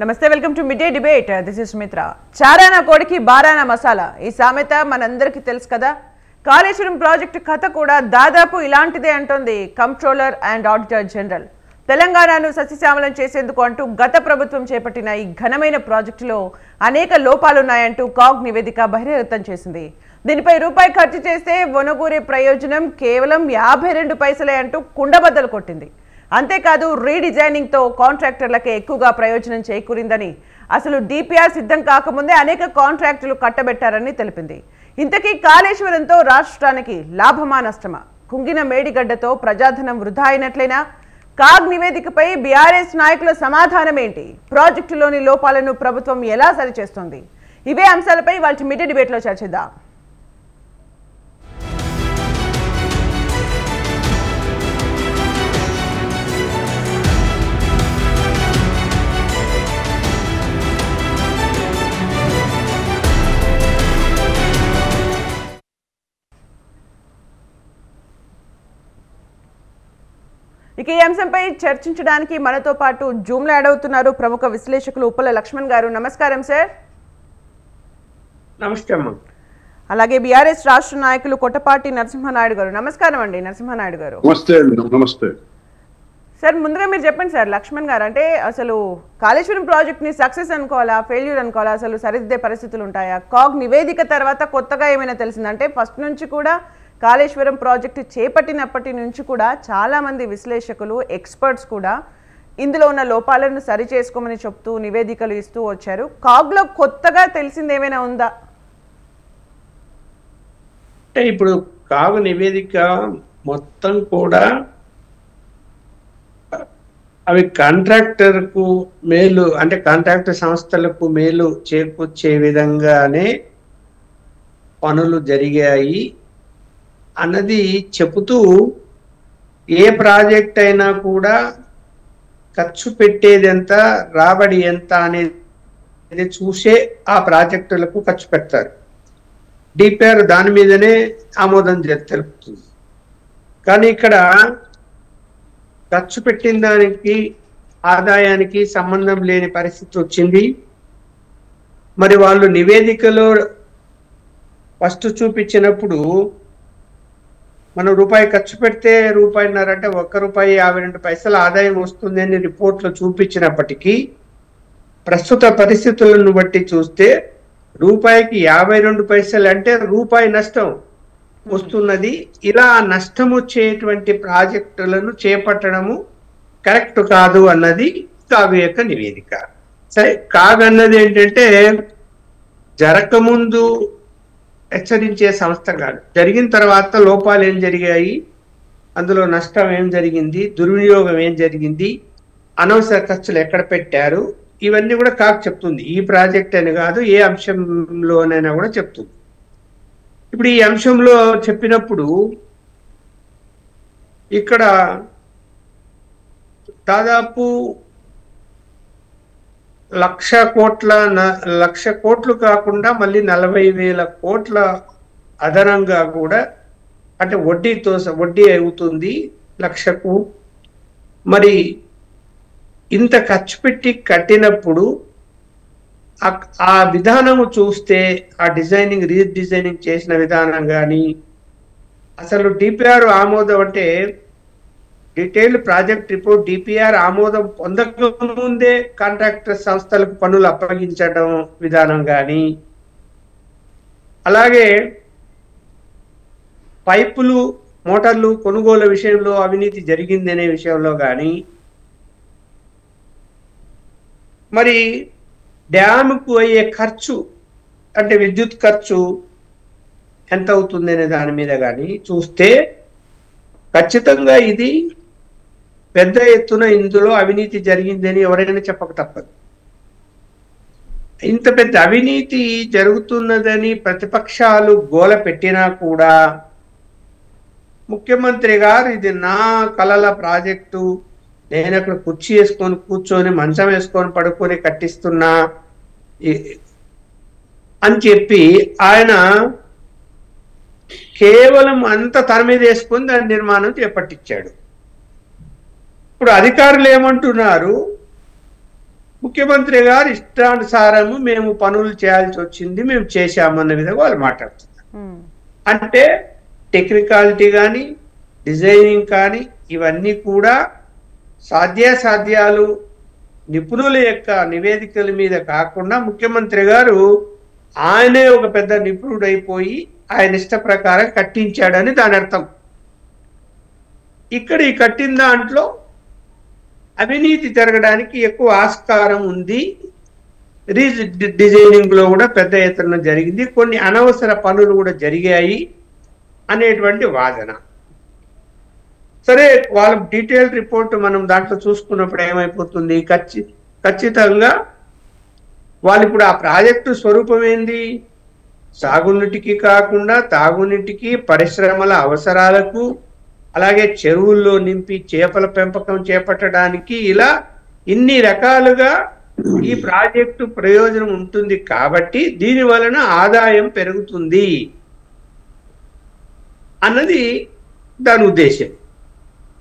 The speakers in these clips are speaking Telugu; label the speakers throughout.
Speaker 1: నమస్తే, welcome to mid day debate. This is Sumitra. చారానా కోడికి బారానా మసాలా, ఈ సామెత మనందరికీ తెలుసు కదా. కాళేశ్వరం ప్రాజెక్టు కథ కూడా దాదాపు ఇలాంటిదే అంటోంది కంప్ట్రోలర్ అండ్ ఆడిటర్ జనరల్. తెలంగాణను సస్యశ్యామలం చేసేందుకు అంటూ గత ప్రభుత్వం చేపట్టిన ఈ ఘనమైన ప్రాజెక్టులో అనేక లోపాలున్నాయంటూ కాగ్ నివేదిక బహిర్గతం చేసింది. దీనిపై రూపాయి ఖర్చు చేస్తే వనగూరే ప్రయోజనం కేవలం 52 పైసలే అంటూ కుండబద్దలు కొట్టింది. అంతేకాదు రీడిజైనింగ్తో కాంట్రాక్టర్లకే ఎక్కువగా ప్రయోజనం చేకూరిందని, అసలు డిపిఆర్ సిద్ధం కాకముందే అనేక కాంట్రాక్టులు కట్టబెట్టారని తెలిపింది. ఇంతకీ కాళేశ్వరంతో రాష్ట్రానికి లాభమా నష్టమా? కుంగిన మేడిగడ్డతో ప్రజాధనం వృధా అయినట్లేనా? కాగ్ నివేదికపై బీఆర్ఎస్ నాయకుల సమాధానం ఏంటి? ప్రాజెక్టులోని లోపాలను ప్రభుత్వం ఎలా సరిచేస్తోంది? ఇవే అంశాలపై వాళ్ళ మిడ్ డే డిబేట్లో చర్చిద్దాం. ఇక ఈ అంశంపై చర్చించడానికి మనతో పాటు జూమ్ లో యాడ్ అవుతున్నారు ప్రముఖ విశ్లేషకులు ఉప్పల లక్ష్మణ్ గారు. నమస్కారం సార్.
Speaker 2: నమస్తే అమ్మా.
Speaker 1: అలాగే బీఆర్ఎస్ రాష్ట్ర నాయకులు కొట్టపాటి నరసింహనాయుడు గారు. నమస్కారం అండి నరసింహనాయుడు గారు.
Speaker 3: నమస్తే
Speaker 1: సార్, ముందుగా మీరు చెప్పండి సార్ లక్ష్మణ్ గారు, అంటే అసలు కాళేశ్వరం ప్రాజెక్ట్ ని సక్సెస్ అనుకోవాలా, ఫెయిల్యూర్ అనుకోవాలా, అసలు సరిదిద్దే పరిస్థితులు ఉంటాయా? కాగ్ నివేదిక తర్వాత కొత్తగా ఏమైనా తెలిసిందంటే ఫస్ట్ నుంచి కూడా కాళేశ్వరం ప్రాజెక్టు చేపట్టినప్పటి నుంచి కూడా చాలామంది విశ్లేషకులు, ఎక్స్పర్ట్స్ కూడా ఇందులో ఉన్న లోపాలను సరి చేసుకోమని చెప్తూ నివేదికలు ఇస్తూ వచ్చారు. కాగ్లో కొత్తగా తెలిసింది ఏమైనా ఉందా?
Speaker 2: అంటే ఇప్పుడు కాగ్ నివేదిక మొత్తం కూడా అవి కాంట్రాక్టర్కు మేలు, అంటే కాంట్రాక్టర్ సంస్థలకు మేలు చేకూర్చే విధంగానే పనులు జరిగాయి అన్నది చెబుతూ, ఏ ప్రాజెక్ట్ అయినా కూడా ఖర్చు పెట్టేది ఎంత, రాబడి ఎంత అనేది చూసే ఆ ప్రాజెక్టులకు ఖర్చు పెడతారు. డిపిఆర్ దాని మీదనే ఆమోదం తెలుపుతుంది. కానీ ఇక్కడ ఖర్చు పెట్టిన దానికి ఆదాయానికి సంబంధం లేని పరిస్థితి వచ్చింది. మరి వాళ్ళు నివేదికలో ఫస్ట్ చూపించినప్పుడు మనం రూపాయి ఖర్చు పెడితే రూపాయిన్నర, అంటే ₹1.52 ఆదాయం వస్తుంది అని రిపోర్ట్లో చూపించినప్పటికీ ప్రస్తుత పరిస్థితులను బట్టి చూస్తే రూపాయికి 52 పైసలు అంటే రూపాయి నష్టం వస్తున్నది. ఇలా నష్టం వచ్చేటువంటి ప్రాజెక్టులను చేపట్టడము కరెక్ట్ కాదు అన్నది కాగ్ యొక్క నివేదిక. సరే, కాగ్ అన్నది ఏంటంటే జరగకముందు హెచ్చరించే సంస్థ కాదు, జరిగిన తర్వాత లోపాలు ఏం జరిగాయి, అందులో నష్టం ఏం జరిగింది, దుర్వినియోగం ఏం జరిగింది, అనవసర ఖర్చులు ఎక్కడ పెట్టారు, ఇవన్నీ కూడా కాగ్ చెప్తుంది. ఈ ప్రాజెక్ట్ అని కాదు, ఏ అంశంలోనైనా కూడా చెప్తుంది. ఇప్పుడు ఈ అంశంలో చెప్పినప్పుడు ఇక్కడ దాదాపు 1,00,00,000 కోట్లు కాకుండా మళ్ళీ 40,000 కోట్ల అదనంగా కూడా, అంటే వడ్డీ అవుతుంది 1,00,000కు. మరి ఇంత ఖర్చు పెట్టి కట్టినప్పుడు ఆ విధానము చూస్తే, ఆ రీడిజైనింగ్ చేసిన విధానం కానీ, అసలు డిపిఆర్ ఆమోదం అంటే డీటెయిల్డ్ ప్రాజెక్ట్ రిపోర్ట్ డిపిఆర్ ఆమోదం పొందకముందే కాంట్రాక్టర్ సంస్థలకు పనులు అప్పగించడం విధానం కానీ, అలాగే పైపులు మోటార్లు కొనుగోలు విషయంలో అవినీతి జరిగింది అనే విషయంలో కానీ, మరి డ్యాముకు అయ్యే ఖర్చు, అంటే విద్యుత్ ఖర్చు ఎంత అవుతుంది అనే దాని మీద కానీ చూస్తే ఖచ్చితంగా ఇది పెద్ద ఎత్తున ఇందులో అవినీతి జరిగిందని ఎవరైనా చెప్పక తప్పదు. ఇంత పెద్ద అవినీతి జరుగుతున్నదని ప్రతిపక్షాలు గోల పెట్టినా కూడా ముఖ్యమంత్రి గారు ఇది నా కలల ప్రాజెక్టు, నేను అక్కడ కుర్చీ వేసుకొని కూర్చొని మంచం వేసుకొని పడుకొని కట్టిస్తున్నా అని చెప్పి ఆయన కేవలం అంత తన మీద వేసుకొని దాని నిర్మాణం చేపట్టించాడు. ఇప్పుడు అధికారులు ఏమంటున్నారు, ముఖ్యమంత్రి గారు ఇష్టానుసారము మేము పనులు చేయాల్సి వచ్చింది, మేము చేశామన్న విధంగా వాళ్ళు మాట్లాడుతున్నారు. అంటే టెక్నికాలిటీ కానీ డిజైనింగ్ కానీ ఇవన్నీ కూడా సాధ్యాసాధ్యాలు నిపుణుల యొక్క నివేదికల మీద కాకుండా ముఖ్యమంత్రి గారు ఆయనే ఒక పెద్ద నిపుణుడైపోయి ఆయన ఇష్ట ప్రకారం కట్టించాడని దాని అర్థం. ఇక్కడ ఈ కట్టిన దాంట్లో అవినీతి జరగడానికి ఎక్కువ ఆస్కారం ఉంది. డిజైనింగ్ లో కూడా పెద్ద ఎత్తున జరిగింది, కొన్ని అనవసర పనులు కూడా జరిగాయి అనేటువంటి వాదన. సరే, వాళ్ళ డీటెయిల్ రిపోర్ట్ మనం దాంట్లో చూసుకున్నప్పుడు ఏమైపోతుంది, ఖచ్చితంగా వాళ్ళు ఇప్పుడు ఆ ప్రాజెక్టు స్వరూపం ఏంది, సాగునీటికి కాకుండా తాగునీటికి, పరిశ్రమల అవసరాలకు, అలాగే చెరువుల్లో నింపి చేపల పెంపకం చేపట్టడానికి, ఇలా ఇన్ని రకాలుగా ఈ ప్రాజెక్టు ప్రయోజనం ఉంటుంది. కాబట్టి దీని వలన ఆదాయం పెరుగుతుంది అన్నది దాని ఉద్దేశం.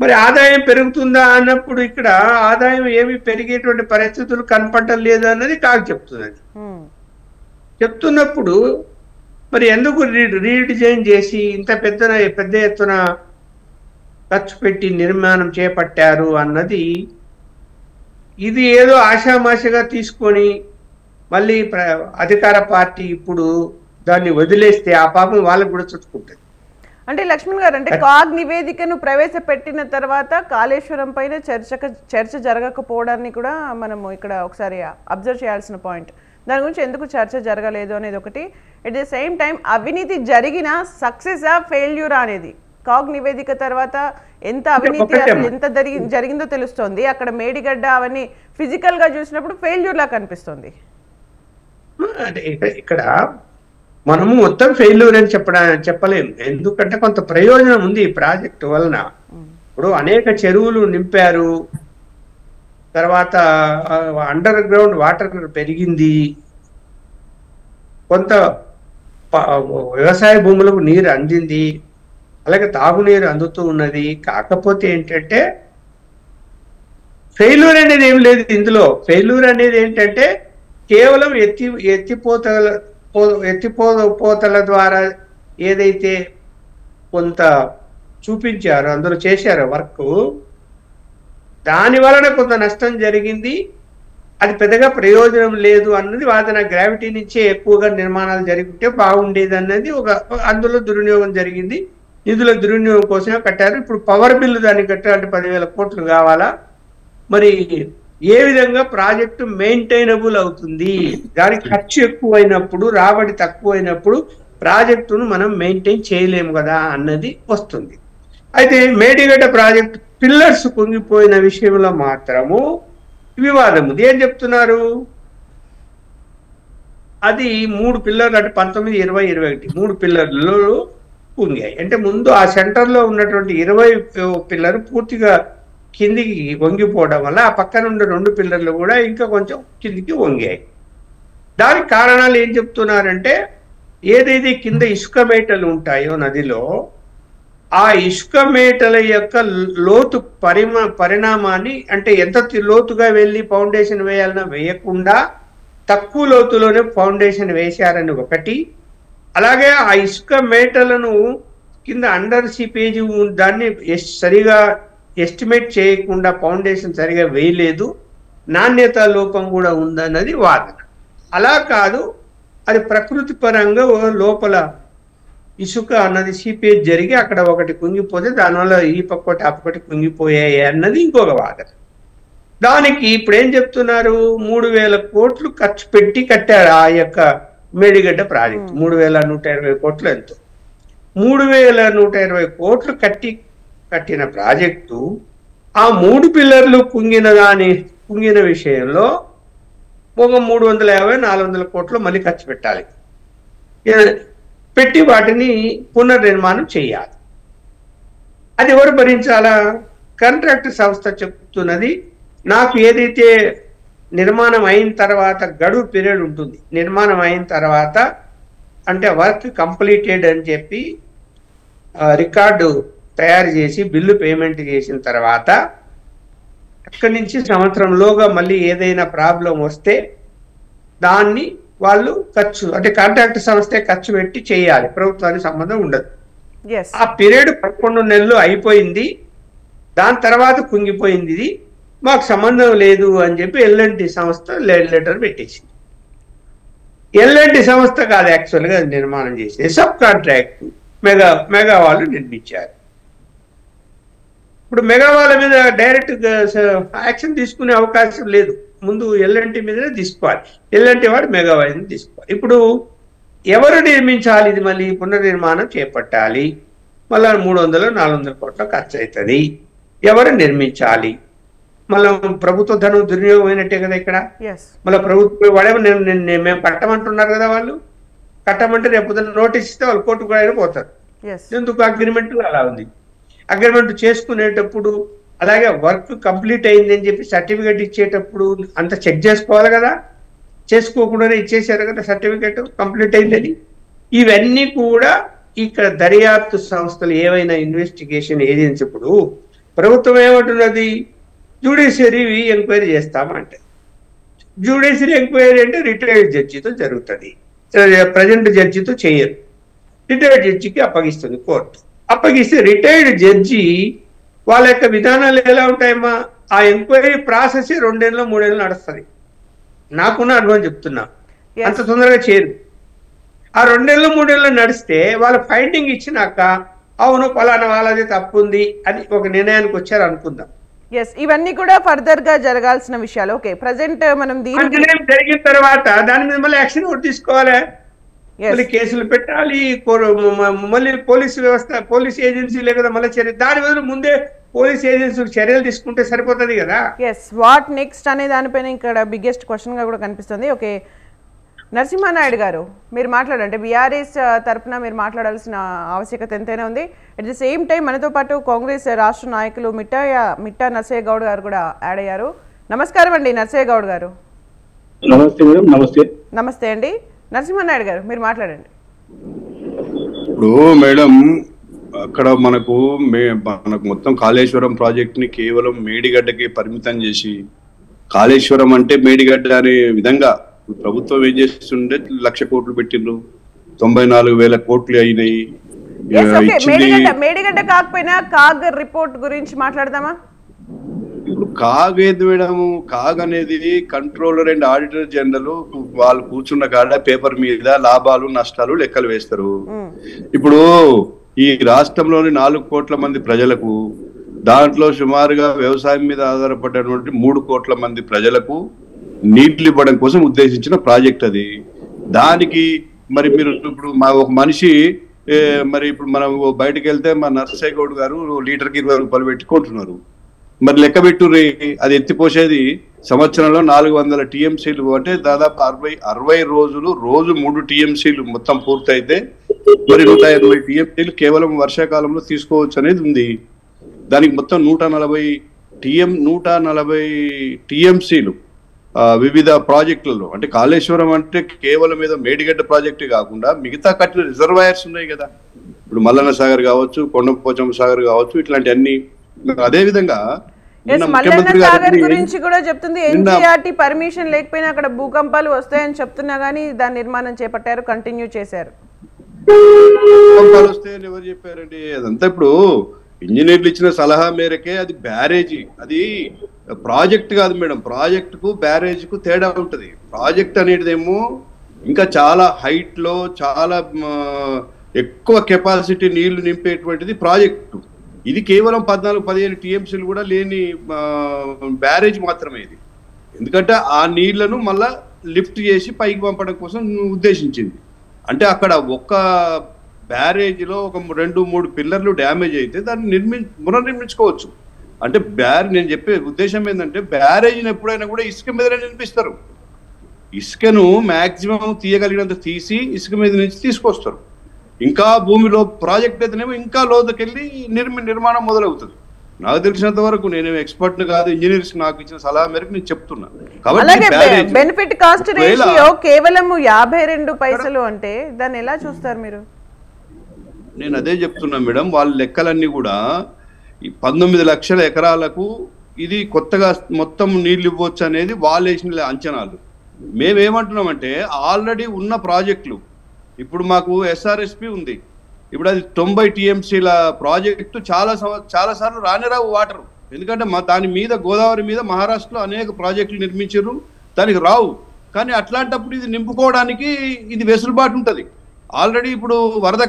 Speaker 2: మరి ఆదాయం పెరుగుతుందా అన్నప్పుడు ఇక్కడ ఆదాయం ఏమి పెరిగేటువంటి పరిస్థితులు కనపడటం లేదు అన్నది కాదు చెప్తున్నది. చెప్తున్నప్పుడు మరి ఎందుకు రీడిజైన్ చేసి ఇంత పెద్ద ఎత్తున ఖర్చు పెట్టి నిర్మాణం చేపట్టారు అన్నది, ఇది ఏదో ఆషామాషగా తీసుకొని మళ్ళీ అధికార పార్టీ ఇప్పుడు దాన్ని వదిలేస్తే ఆ పాపం వాళ్ళకు కూడా చుట్టుకుంటుంది.
Speaker 1: అంటే లక్ష్మణ్ గారు, అంటే కాగ్ నివేదికను ప్రవేశపెట్టిన తర్వాత కాళేశ్వరం పైన చర్చ జరగకపోవడాన్ని కూడా మనము ఇక్కడ ఒకసారి అబ్జర్వ్ చేయాల్సిన పాయింట్. దాని గురించి ఎందుకు చర్చ జరగలేదు అనేది ఒకటి. ఎట్ ది సేమ్ టైం అవినీతి జరిగిన సక్సెసా ఫెయిల్యూరా అనేది కాగ్ నివేదిక తర్వాత ఎంత అవినీతి ఎంత జరిగిందో తెలుస్తోంది. అక్కడ మేడిగడ్డ అవన్నీ ఫిజికల్ గా చూసినప్పుడు ఫెయిల్యూర్ లా కనిపిస్తుంది.
Speaker 2: ఇక్కడ మనము మొత్తం ఫెయిల్యూర్ అని చెప్పలేము. ఎందుకంటే కొంత ప్రయోజనం ఉంది ఈ ప్రాజెక్టు వలన. ఇప్పుడు అనేక చెరువులు నింపారు, తర్వాత అండర్ గ్రౌండ్ వాటర్ పెరిగింది, కొంత వ్యవసాయ భూములకు నీరు అందింది, అలాగే తాగునీరు అందుతూ ఉన్నది. కాకపోతే ఏంటంటే ఫెయిల్యూర్ అనేది ఏం లేదు ఇందులో. ఫెయిల్యూర్ అనేది ఏంటంటే కేవలం ఎత్తిపోతల ద్వారా ఏదైతే కొంత చూపించారో, అందులో చేశారో వర్క్, దాని వలన కొంత నష్టం జరిగింది. అది పెద్దగా ప్రయోజనం లేదు అన్నది వాదన. గ్రావిటీ నుంచే ఎక్కువగా నిర్మాణాలు జరిగితే బాగుండేది అన్నది అందులో దుర్వినియోగం జరిగింది. నిధుల దుర్వినియోగం కోసమే కట్టారు. ఇప్పుడు పవర్ బిల్లు దానికి కట్టాలంటే 10,000 కోట్లు కావాలా? మరి ఏ విధంగా ప్రాజెక్టు మెయింటైనబుల్ అవుతుంది? దానికి ఖర్చు ఎక్కువైనప్పుడు, రాబడి తక్కువైనప్పుడు ప్రాజెక్టును మనం మెయింటైన్ చేయలేము కదా అన్నది వస్తుంది. అయితే మేడిగడ్డ ప్రాజెక్టు పిల్లర్స్ కుంగిపోయిన విషయంలో మాత్రము వివాదం ఉంది. ఏం చెప్తున్నారు? అది 3 పిల్లర్లు, అంటే 19, 20, 21 3 పిల్లర్లు కుంగాయి. అంటే ముందు ఆ సెంటర్లో ఉన్నటువంటి 20 పిల్లర్ పూర్తిగా కిందికి వంగిపోవడం వల్ల ఆ పక్కన ఉన్న 2 పిల్లర్లు కూడా ఇంకా కొంచెం కిందికి వంగాయి. దానికి కారణాలు ఏం చెప్తున్నారంటే, ఏదైతే కింద ఇసుక మేటలు ఉంటాయో నదిలో, ఆ ఇసుక మేటల యొక్క లోతు పరిణామాన్ని, అంటే ఎంత లోతుగా వెళ్ళి ఫౌండేషన్ వేయాలన్నా వేయకుండా తక్కువ లోతులోనే ఫౌండేషన్ వేశారని ఒకటి. అలాగే ఆ ఇసుక మేటలను కింద అండర్ సీపేజ్ దాన్ని సరిగా ఎస్టిమేట్ చేయకుండా ఫౌండేషన్ సరిగా వేయలేదు, నాణ్యత లోపం కూడా ఉందన్నది వాదన. అలా కాదు, అది ప్రకృతి పరంగా లోపల ఇసుక అన్నది సీపేజ్ జరిగి అక్కడ ఒకటి కుంగిపోతే దానివల్ల ఈ పక్కటి ఆ పక్కటి కుంగిపోయాయి అన్నది ఇంకొక వాదన. దానికి ఇప్పుడు ఏం చెప్తున్నారు? 3,000 కోట్లు ఖర్చు పెట్టి కట్టారు ఆ యొక్క మేడిగడ్డ ప్రాజెక్టు. 3,120 కోట్లు ఎంతో. 3,120 కోట్లు కట్టిన ప్రాజెక్టు ఆ 3 పిల్లర్లు కుంగిన విషయంలో ఒక 350-400 కోట్లు మళ్ళీ ఖర్చు పెట్టాలి. పెట్టి వాటిని పునర్నిర్మాణం చేయాలి. అది ఎవరు భరించాలా? కాంట్రాక్ట్ సంస్థ చెప్తున్నది, నాకు ఏదైతే నిర్మాణం అయిన తర్వాత గడువు పీరియడ్ ఉంటుంది, నిర్మాణం అయిన తర్వాత అంటే వర్క్ కంప్లీటెడ్ అని చెప్పి రికార్డు తయారు చేసి బిల్లు పేమెంట్ చేసిన తర్వాత అక్కడి నుంచి సంవత్సరంలోగా మళ్ళీ ఏదైనా ప్రాబ్లం వస్తే దాన్ని వాళ్ళు ఖర్చు అంటే కాంట్రాక్ట్ సంస్థే ఖర్చు పెట్టి చేయాలి, ప్రభుత్వానికి సంబంధం ఉండదు. ఆ పీరియడ్ 11 నెలలు అయిపోయింది, దాని తర్వాత కుంగిపోయింది, ఇది మాకు సంబంధం లేదు అని చెప్పి ఎల్ఎన్టీ సంస్థ లెటర్ పెట్టేసింది. ఎల్ఎన్టీ సంస్థ కాదు యాక్చువల్గా అది నిర్మాణం చేసింది, సబ్ కాంట్రాక్ట్ మెగా వాళ్ళు నిర్మించారు. ఇప్పుడు మెగా వాళ్ళ మీద డైరెక్ట్ యాక్షన్ తీసుకునే అవకాశం లేదు, ముందు ఎల్ఎన్టీ మీదనే తీసుకోవాలి, ఎల్ఎన్టీ వాడు మెగా వాళ్ళని తీసుకోవాలి. ఇప్పుడు ఎవరు నిర్మించాలి? ఇది మళ్ళీ పునర్నిర్మాణం చేపట్టాలి, మళ్ళీ 300-400 కోట్ల ఖర్చు అవుతుంది. ఎవరు నిర్మించాలి? మళ్ళీ ప్రభుత్వ ధనం దుర్వినియోగం అయినట్టే కదా ఇక్కడ. మళ్ళీ ప్రభుత్వం వాడేమో మేము కట్టమంటున్నారు కదా, వాళ్ళు కట్టమంటే రేపు నోటీస్ ఇస్తే వాళ్ళు కోర్టుకు కూడా పోతారు. ఎందుకు? అగ్రిమెంట్ అలా ఉంది. అగ్రిమెంట్ చేసుకునేటప్పుడు అలాగే వర్క్ కంప్లీట్ అయింది అని చెప్పి సర్టిఫికేట్ ఇచ్చేటప్పుడు అంత చెక్ చేసుకోవాలి కదా, చేసుకోకుండానే ఇచ్చేసారు కదా సర్టిఫికేట్ కంప్లీట్ అయిందని. ఇవన్నీ కూడా ఇక్కడ దర్యాప్తు సంస్థలు ఏవైనా ఇన్వెస్టిగేషన్ ఏజెన్సీ, ఇప్పుడు ప్రభుత్వం ఏమంటున్నది, జ్యుడిషియరీ ఎంక్వైరీ చేస్తామంటే, జ్యుడిషియరీ ఎంక్వైరీ అంటే రిటైర్డ్ జడ్జితో జరుగుతుంది, ప్రజెంట్ జడ్జితో చేయరు, రిటైర్డ్ జడ్జికి అప్పగిస్తుంది కోర్టు. అప్పగిస్తే రిటైర్డ్ జడ్జి వాళ్ళ యొక్క విధానాలు ఎలా ఉంటాయమ్మా, ఆ ఎంక్వైరీ ప్రాసెస్ 2 ఏళ్ళు 3 ఏళ్ళు నడుస్తుంది. నాకున్న అనుభవం చెప్తున్నా, అంత తొందరగా చేయరు. ఆ 2 ఏళ్ళు 3 ఏళ్ళు నడిస్తే వాళ్ళ ఫైండింగ్ ఇచ్చినాక అవును పలానా వాళ్ళది తప్పు ఉంది అని ఒక నిర్ణయానికి వచ్చారు అనుకుందాం.
Speaker 1: ఇవన్నీ కూడా ఫర్దర్ గా జరగాల్సిన విషయాలు. ఓకే, ప్రెజెంట్ మనం
Speaker 2: జరిగిన తర్వాత దాని మీద మళ్ళీ యాక్షన్ కూడా తీసుకోవాలి, మళ్ళీ కేసులు పెట్టాలి, మళ్ళీ పోలీసు వ్యవస్థ పోలీస్ ఏజెన్సీలే కదా మళ్ళీ చర్య, దాని బదులు ముందే పోలీస్ ఏజెన్సీలు చర్యలు తీసుకుంటే సరిపోతుంది కదా.
Speaker 1: వాట్ నెక్స్ట్ అనే దానిపైన ఇక్కడ బిగ్గెస్ట్ క్వశ్చన్ గా కూడా కనిపిస్తుంది. ఓకే, నరసింహానాయుడు గారు మీరు మాట్లాడండి, బీఆర్ఎస్ తరఫున మీరు మాట్లాడాల్సిన ఆవశ్యకత ఎంతైనా ఉంది. అట్ ది సేమ్ టైం మనతో పాటు కాంగ్రెస్ రాష్ట్ర నాయకులు మిట్టా నర్సయ్య గౌడ్ గారు కూడా యాడ్ అయ్యారు. నమస్కారం అండి నర్సయ్య గౌడ్ గారు.
Speaker 3: నమస్తే మేడం. నమస్తే.
Speaker 1: నమస్తే అండి. నరసింహానాయుడు గారు మీరు మాట్లాడండి.
Speaker 3: ఇప్పుడు మేడం అక్కడ మనకు మొత్తం కాళేశ్వరం ప్రాజెక్ట్ ని కేవలం మేడిగడ్డకి పరిమితం చేసి, కాళేశ్వరం అంటే మేడిగడ్డ అనే విధంగా ప్రభుత్వం ఏం చేస్తుండే 1,00,000 కోట్లు పెట్టిండ్రు, 94,000 కోట్లు అయినాయి.
Speaker 1: మేడిగడ్డ కాకపోయినా కాగ్ రిపోర్ట్ గురించి మాట్లాడదామా?
Speaker 3: ఇప్పుడు కాగ్ ఏది మేడం, కాగ్ అనేది కంట్రోలర్ అండ్ ఆడిటర్ జనరల్, వాళ్ళు కూర్చున్న కాడ పేపర్ మీద లాభాలు నష్టాలు లెక్కలు వేస్తారు. ఇప్పుడు ఈ రాష్ట్రంలోని 4 కోట్ల మంది ప్రజలకు, దాంట్లో సుమారుగా వ్యవసాయం మీద ఆధారపడినటువంటి 3 కోట్ల మంది ప్రజలకు నీళ్లు ఇవ్వడం కోసం ఉద్దేశించిన ప్రాజెక్ట్ అది. దానికి మరి మీరు ఇప్పుడు ఒక మనిషి మరి ఇప్పుడు మనం బయటకు వెళ్తే మా నర్సయ్య గౌడ్ గారు లీటర్కి 20 రూపాయలు పెట్టుకుంటున్నారు. మరి లెక్క పెట్టుర్రి, అది ఎత్తిపోసేది సంవత్సరంలో 400 టీఎంసీలు, అంటే దాదాపు 60 రోజులు, రోజు 3 టీఎంసీలు మొత్తం పూర్తయితే మరి 180 టీఎంసీలు కేవలం వర్షాకాలంలో తీసుకోవచ్చు అనేది ఉంది. దానికి మొత్తం 140 టీఎంసీలు వివిధ ప్రాజెక్టులలో, అంటే కాళేశ్వరం అంటే కేవలం ఏదో మేడిగడ్డ ప్రాజెక్టు కాకుండా మిగతా కట్టిన రిజర్వాయర్స్ ఉన్నాయి కదా, ఇప్పుడు మల్లన్న సాగర్ కావచ్చు, కొండపోచమ్మ సాగర్ కావచ్చు, ఇట్లాంటి అన్ని. అదే విధంగా
Speaker 1: గురించి కూడా చెప్తుంది, ఎన్జీఆర్టీ పర్మిషన్ లేకపోయినా అక్కడ భూకంపాలు వస్తాయని చెప్తున్నా గానీ దాని నిర్మాణం చేపట్టారు, కంటిన్యూ చేశారు.
Speaker 3: భూకంపాలు వస్తాయని ఎవరు చెప్పారండి? అదంతా ఇప్పుడు ఇంజనీర్లు ఇచ్చిన సలహా మేరకే. అది బ్యారేజీ, అది ప్రాజెక్ట్ కాదు మేడం. ప్రాజెక్ట్ కు బ్యారేజ్ కు తేడా ఉంటది. ప్రాజెక్ట్ అనేటిదేమో ఇంకా చాలా హైట్ లో చాలా ఎక్కువ కెపాసిటీ నీళ్లు నింపేటువంటిది ప్రాజెక్టు. ఇది కేవలం 14-15 టీఎంసీలు కూడా లేని బ్యారేజ్ మాత్రమే ఇది. ఎందుకంటే ఆ నీళ్లను మళ్ళా లిఫ్ట్ చేసి పైకి పంపడం కోసం ఉద్దేశించింది. అంటే అక్కడ ఒక్క బ్యారేజ్లో ఒక 2-3 పిల్లర్లు డ్యామేజ్ అయితే దాన్ని పునర్నిర్మించుకోవచ్చు. అంటే నేను చెప్పే ఉద్దేశం ఏంటంటే, బ్యారేజ్ని ఎప్పుడైనా కూడా ఇసుక మీదనే నిర్మిస్తారు. ఇసుకను మ్యాక్సిమం తీయగలిగినంత తీసి ఇసుక మీద నుంచి తీసుకొస్తారు. ఇంకా భూమిలో ప్రాజెక్ట్ అయితేనేమో ఇంకా లోతుకెళ్ళి నిర్మాణం మొదలవుతుంది. నాకు తెలిసినంత వరకు, నేను ఎక్స్పర్ట్ కాదు, ఇంజనీర్స్ నాకు ఇచ్చిన సలహా మేరకు నేను చెప్తున్నా.
Speaker 1: కాబట్టి బెనిఫిట్ కాస్ట్ రేషియో కేవలం 52 పైసలు అంటే దాన్ని ఎలా చూస్తారు మీరు?
Speaker 3: నేను అదే చెప్తున్నా మేడం, వాళ్ళ లెక్కలన్నీ కూడా 19 లక్షల ఎకరాలకు ఇది కొత్తగా మొత్తం నీళ్ళు ఇవ్వచ్చు అనేది వాళ్ళు వేసిన అంచనాలు. మేమేమంటున్నామంటే ఆల్రెడీ ఉన్న ప్రాజెక్టులు, ఇప్పుడు మాకు SRSP ఉంది, ఇప్పుడు అది 90 TMCల ప్రాజెక్టు చాలా సార్లు రానిరావు వాటర్. ఎందుకంటే దాని మీద గోదావరి మీద మహారాష్ట్రలో అనేక ప్రాజెక్టులు నిర్మించారు, దానికి రావు. కానీ అట్లాంటప్పుడు ఇది నింపుకోవడానికి ఇది వెసులుబాటు ఉంటుంది. ఆల్రెడీ ఇప్పుడు వరద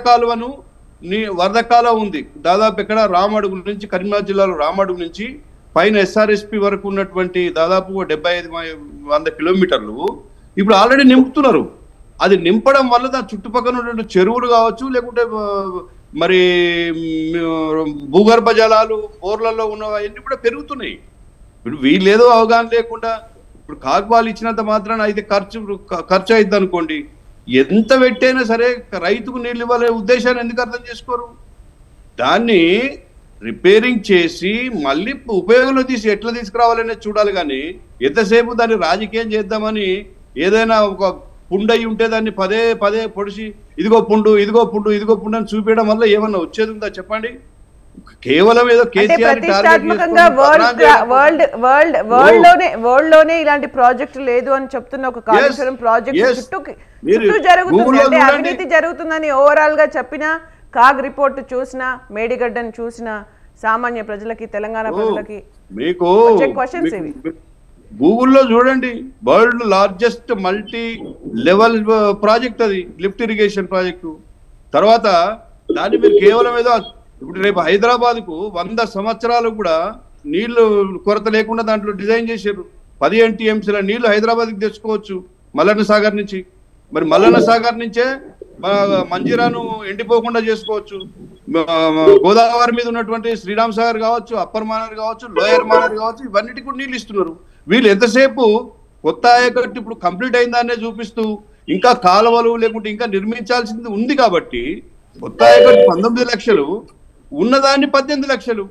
Speaker 3: కాలువ ఉంది దాదాపు ఇక్కడ రామడుగు నుంచి, కరీంనగర్ జిల్లాలో రామడుగు నుంచి పైన SRSP వరకు ఉన్నటువంటి దాదాపు 75-100 కిలోమీటర్లు ఇప్పుడు ఆల్రెడీ నింపుతున్నారు. అది నింపడం వల్ల దాని చుట్టుపక్కల ఉన్నటువంటి చెరువులు కావచ్చు, లేకుంటే మరి భూగర్భ జలాలు బోర్లలో ఉన్నవన్నీ కూడా పెరుగుతున్నాయి. ఇప్పుడు వీళ్ళేదో అవగాహన లేకుండా ఇప్పుడు కాకువాలు ఇచ్చినంత మాత్రాన అయితే ఖర్చు అవుతుంది అనుకోండి, ఎంత పెట్టైనా సరే రైతుకు నీళ్ళు ఇవ్వాలనే ఉద్దేశాన్ని ఎందుకు అర్థం చేసుకోరు? దాన్ని రిపేరింగ్ చేసి మళ్ళీ ఉపయోగంలో ఎట్లా తీసుకురావాలనేది చూడాలి. కానీ ఎంతసేపు దాన్ని రాజకీయం చేద్దామని ఏదైనా ఒక పుండు అయి ఉంటే దాన్ని పదే పొడిచి ఇదిగో పుండు అని చూపించడం వల్ల ఏమన్నా వచ్చేది ఉందా చెప్పండి? కేవలం ఏదో
Speaker 1: ప్రతిష్టాత్మకంగా వరల్డ్ లోనే ఇలాంటి ప్రాజెక్ట్ లేదు అని చెప్తున్న ఒక కాళేశ్వరం ప్రాజెక్ట్ చుట్టూ జరుగుతుంది అంటే అవినీతి జరుగుతుందని ఓవరాల్ గా చెప్పిన కాగ్ రిపోర్ట్ చూసినా, మేడిగడ్డను చూసినా సామాన్య ప్రజలకి, తెలంగాణ ప్రజలకి
Speaker 3: మీకు
Speaker 1: క్వశ్చన్స్ ఇవి.
Speaker 3: గూగుల్లో చూడండి, world largest multi level project అది, లిఫ్ట్ ఇరిగేషన్ ప్రాజెక్టు. తర్వాత దాన్ని మీరు కేవలం ఏదో ఇప్పుడు రేపు హైదరాబాద్కు 100 సంవత్సరాలు కూడా నీళ్లు కొరత లేకుండా దాంట్లో డిజైన్ చేశారు. 15 TMCల నీళ్లు హైదరాబాద్కి తెచ్చుకోవచ్చు మల్లన్న సాగర్ నుంచి. మరి మల్లన్న సాగర్ నుంచే మంజీరాను ఎండిపోకుండా చేసుకోవచ్చు. గోదావరి మీద ఉన్నటువంటి శ్రీరామ్ సాగర్ కావచ్చు, అప్పర్ మానర్ కావచ్చు, లోయర్ మానర్ కావచ్చు, ఇవన్నిటికి కూడా నీళ్ళు ఇస్తున్నారు. వీళ్ళు ఎంతసేపు కొత్త ఆయకట్టు ఇప్పుడు కంప్లీట్ అయిందాన్నే చూపిస్తూ ఇంకా కాలువలు లేకుంటే ఇంకా నిర్మించాల్సింది ఉంది. కాబట్టి కొత్త ఆయకట్టు 19 లక్షలు ఉన్నదాన్ని 18 లక్షలు,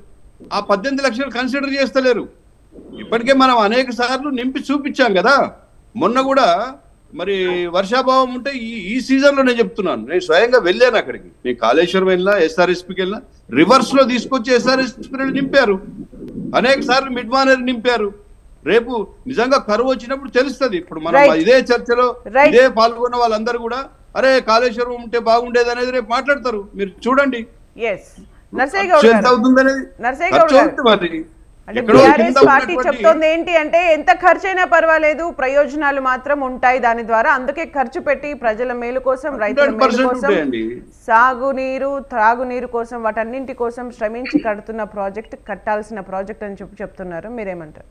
Speaker 3: ఆ 18 లక్షలు కన్సిడర్ చేస్తలేరు. ఇప్పటికే మనం అనేక సార్లు నింపి చూపించాం కదా. మొన్న కూడా మరి వర్షాభావం ఉంటే ఈ సీజన్లో నేను చెప్తున్నాను, నేను స్వయంగా వెళ్ళాను అక్కడికి. నేను కాళేశ్వరం వెళ్ళినా, SRSPకి వెళ్ళినా, రివర్స్ లో తీసుకొచ్చి SRSP నింపారు. అనేక సార్లు మిడ్ మానేర్ నింపారు. రేపు నిజంగా కరువు వచ్చినప్పుడు తెలుస్తుంది. ఇప్పుడు మనం ఇదే చర్చలో ఇదే పాల్గొన్న వాళ్ళందరూ కూడా అరే కాళేశ్వరం ఉంటే బాగుండేది అనేది రేపు మాట్లాడతారు. మీరు చూడండి ఎంత అవుతుంది అనేది.
Speaker 1: అంటే బీఆర్ఎస్ పార్టీ చెప్తోంది ఏంటి అంటే ఎంత ఖర్చైనా పర్వాలేదు, ప్రయోజనాలు మాత్రం ఉంటాయి దాని ద్వారా, అందుకే ఖర్చు పెట్టి ప్రజల మేలు కోసం, రైతుల మేలు కోసం, సాగునీరు, త్రాగునీరు కోసం, వాటన్నింటి కోసం శ్రమించి కడుతున్న ప్రాజెక్ట్, కట్టాల్సిన ప్రాజెక్ట్ అని చెప్తున్నారు. మీరేమంటారు?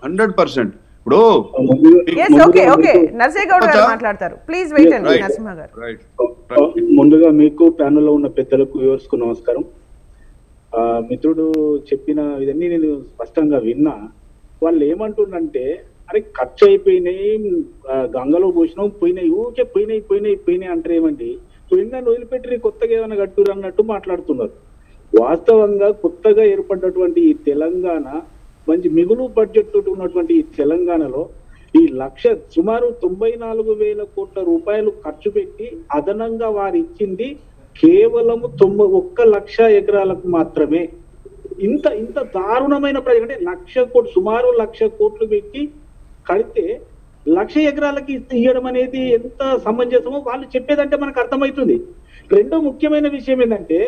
Speaker 3: 100%. ఇప్పుడు
Speaker 1: నర్సయ్య గౌడ్ గారు మాట్లాడతారు. ప్లీజ్ వెయిట్ అండి నరసింహ గారు.
Speaker 4: ముందుగా మీకు ప్యానెల్లో ఉన్న పెద్దలకు వ్యూవర్స్ కు నమస్కారం. మిత్రుడు చెప్పిన ఇవన్నీ నేను స్పష్టంగా విన్నా. వాళ్ళు ఏమంటుండంటే అరే ఖర్చు అయిపోయినాయి, గంగలో పోసినాం, పోయినాయి, ఊరికే పోయినాయి అంటారు. ఏమండి పోయిందని వదిలిపెట్టి కొత్తగా ఏమైనా కట్టురు అన్నట్టు మాట్లాడుతున్నారు. వాస్తవంగా కొత్తగా ఏర్పడినటువంటి ఈ తెలంగాణ, మంచి మిగులు బడ్జెట్ తోటి ఉన్నటువంటి ఈ తెలంగాణలో ఈ సుమారు 94,000 కోట్ల రూపాయలు ఖర్చు పెట్టి అదనంగా వారు ఇచ్చింది కేవలం 1 లక్ష ఎకరాలకు మాత్రమే. ఇంత దారుణమైన ప్రాజెక్ట్ అంటే 1,00,000 కోట్లు, సుమారు 1,00,000 కోట్లు పెట్టి కడితే 1,00,000 ఎకరాలకి ఇవ్వడం అనేది ఎంత సమంజసమో వాళ్ళు చెప్పేదంటే మనకు అర్థమవుతుంది. రెండో ముఖ్యమైన విషయం ఏంటంటే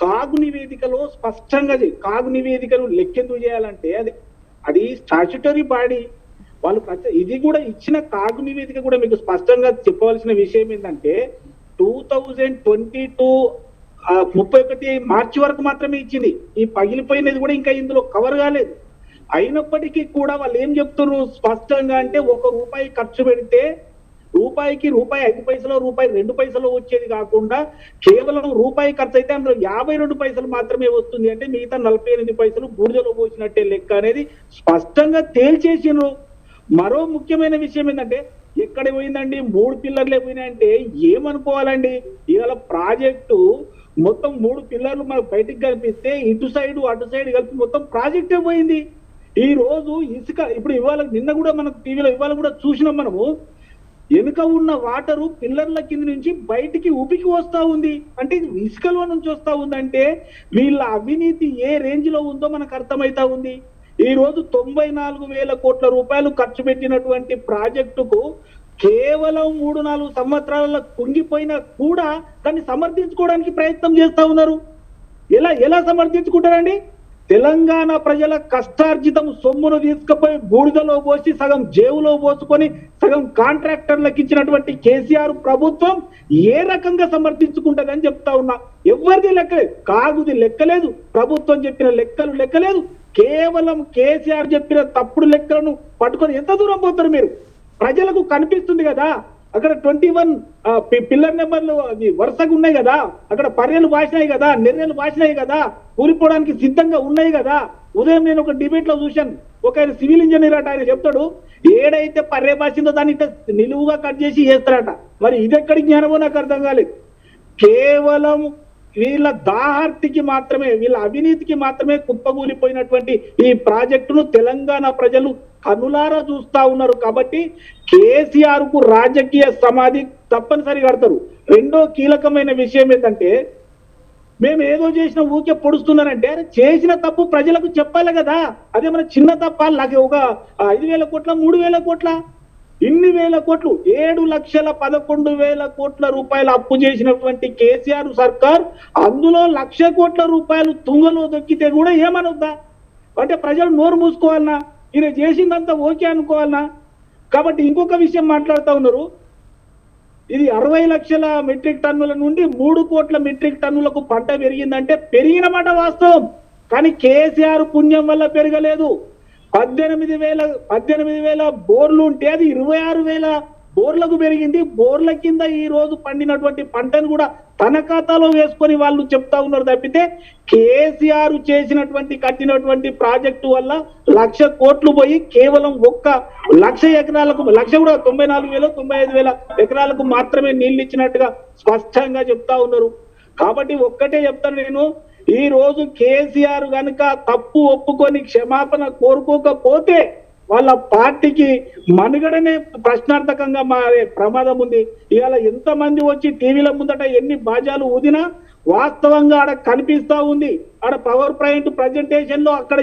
Speaker 4: కాగు నివేదికలో స్పష్టంగా కాగు నివేదికను లెక్కెందుకు చేయాలంటే అది స్టాట్యుటరీ బాడీ. వాళ్ళు ఇది కూడా ఇచ్చిన కాగు నివేదిక కూడా మీకు స్పష్టంగా చెప్పవలసిన విషయం ఏంటంటే 2022 31 మార్చి వరకు మాత్రమే ఇచ్చింది. ఈ పగిలిపోయినది కూడా ఇంకా ఇందులో కవర్ కాలేదు. అయినప్పటికీ కూడా వాళ్ళు ఏం చెప్తున్నారు స్పష్టంగా అంటే ₹1 ఖర్చు పెడితే రూపాయికి ₹5 రూపాయి 2 వచ్చేది కాకుండా కేవలం ₹1 ఖర్చు అయితే అందులో 52 పైసలు మాత్రమే వస్తుంది. అంటే మిగతా 48 పైసలు బూడిదలో పోసినట్టే లెక్క అనేది స్పష్టంగా తేల్చేసినారు. మరో ముఖ్యమైన విషయం ఏంటంటే ఎక్కడ పోయిందండి, 3 పిల్లర్లే పోయినాయంటే ఏమనుకోవాలండి? ఇవాళ ప్రాజెక్టు మొత్తం 3 పిల్లర్లు మనకు బయటికి కనిపిస్తే ఇటు సైడ్ అటు సైడ్ కలిపి మొత్తం ప్రాజెక్టే పోయింది. ఈ రోజు ఇసుక ఇప్పుడు నిన్న కూడా మనకు టీవీలో ఇవాళ కూడా చూసినాం మనము, వెనుక ఉన్న వాటరు పిల్లర్ల కింద నుంచి బయటికి ఉపికి వస్తా ఉంది. అంటే ఇది ఇసుకలో నుంచి వస్తా ఉందంటే వీళ్ళ అవినీతి ఏ రేంజ్ లో ఉందో మనకు అర్థమైతా ఉంది. ఈ రోజు 94,000 కోట్ల రూపాయలు ఖర్చు పెట్టినటువంటి ప్రాజెక్టుకు కేవలం 3-4 సంవత్సరాల కుంగిపోయినా కూడా దాన్ని సమర్థించుకోవడానికి ప్రయత్నం చేస్తా ఉన్నారు. ఎలా సమర్థించుకుంటారండి? తెలంగాణ ప్రజల కష్టార్జితం సొమ్మును తీసుకుపోయి బూడిదలో పోసి సగం జేబులో పోసుకొని సగం కాంట్రాక్టర్లకు ఇచ్చినటువంటి కేసీఆర్ ప్రభుత్వం ఏ రకంగా సమర్థించుకుంటుందని చెప్తా ఉన్నా. ఎవరిది లెక్కలేదు, కాగుది లెక్కలేదు, ప్రభుత్వం చెప్పిన లెక్కలు లెక్కలేదు. కేవలం కేసీఆర్ చెప్పిన తప్పుడు లెక్కలను పట్టుకొని ఎంత దూరం పోతారు మీరు? ప్రజలకు కనిపిస్తుంది కదా, అక్కడ 21 పిల్లర్ నెంబర్లు వరుసగా ఉన్నాయి కదా, అక్కడ పర్రెలు వాసినాయి కదా, నెర్రెలు వాసినాయి కదా, కూలిపోవడానికి సిద్ధంగా ఉన్నాయి కదా. ఉదయం నేను ఒక డిబేట్ లో చూశాను, ఒక ఆయన సివిల్ ఇంజనీర్ అట, ఆయన చెప్తాడు ఏడైతే పర్రె బాసిందో దాన్ని ఇట్లా నిలువుగా కట్ చేసి చేస్తారట. మరి ఇది ఎక్కడి జ్ఞానమో నాకు అర్థం కాలేదు. కేవలం వీళ్ళ దాహార్తికి మాత్రమే, వీళ్ళ అవినీతికి మాత్రమే కుప్పగూలిపోయినటువంటి ఈ ప్రాజెక్టును తెలంగాణ ప్రజలు కనులారా చూస్తా ఉన్నారు. కాబట్టి కేసీఆర్ కు రాజకీయ సమాధి తప్పనిసరి కడతారు. రెండో కీలకమైన విషయం ఏంటంటే, మేము ఏదో చేసిన ఊకే పొడుస్తున్నారంటే చేసిన తప్పు ప్రజలకు చెప్పాలి కదా. అదే మన చిన్న తప్ప ఒక 5,000 కోట్ల 3,000 కోట్ల ఇన్ని వేల కోట్లు 7,11,000 కోట్ల రూపాయలు అప్పు చేసినటువంటి కేసీఆర్ సర్కార్ అందులో 1,00,000 కోట్ల రూపాయలు తుంగలో దొక్కితే కూడా ఏమనొద్దా? అంటే ప్రజలు నోరు మూసుకోవాలనా? ఈయన చేసిందంతా ఓకే అనుకోవాలనా? కాబట్టి ఇంకొక విషయం మాట్లాడుతూ ఉన్నారు, ఇది 60 లక్షల మెట్రిక్ టన్నుల నుండి 3 కోట్ల మెట్రిక్ టన్నులకు పంట పెరిగిందంటే పెరిగిన మాట వాస్తవం, కానీ కేసీఆర్ పుణ్యం వల్ల పెరగలేదు. 18,000 బోర్లు ఉంటే అది 26,000 బోర్లకు పెరిగింది. బోర్ల కింద ఈ రోజు పండినటువంటి పంటను కూడా తన ఖాతాలో వేసుకొని వాళ్ళు చెప్తా ఉన్నారు తప్పితే కేసీఆర్ చేసినటువంటి కట్టినటువంటి ప్రాజెక్టు వల్ల 1,00,000 కోట్లు పోయి కేవలం 1,00,000 ఎకరాలకు 1,00,000 కూడా 94,000 95,000 ఎకరాలకు మాత్రమే నీళ్లు ఇచ్చినట్టుగా స్పష్టంగా చెప్తా ఉన్నారు. కాబట్టి ఒక్కటే చెప్తాను నేను, ఈ రోజు కేసీఆర్ గనుక తప్పు ఒప్పుకొని క్షమాపణ కోరుకోకపోతే వాళ్ళ పార్టీకి మనుగడనే ప్రశ్నార్థకంగా మారే ప్రమాదం ఉంది. ఇవాళ ఎంతమంది వచ్చి టీవీల ముందట ఎన్ని బాజాలు ఊదినా వాస్తవంగా ఆడ కనిపిస్తా ఉంది. ఆడ పవర్ పాయింట్ ప్రజెంటేషన్ లో అక్కడ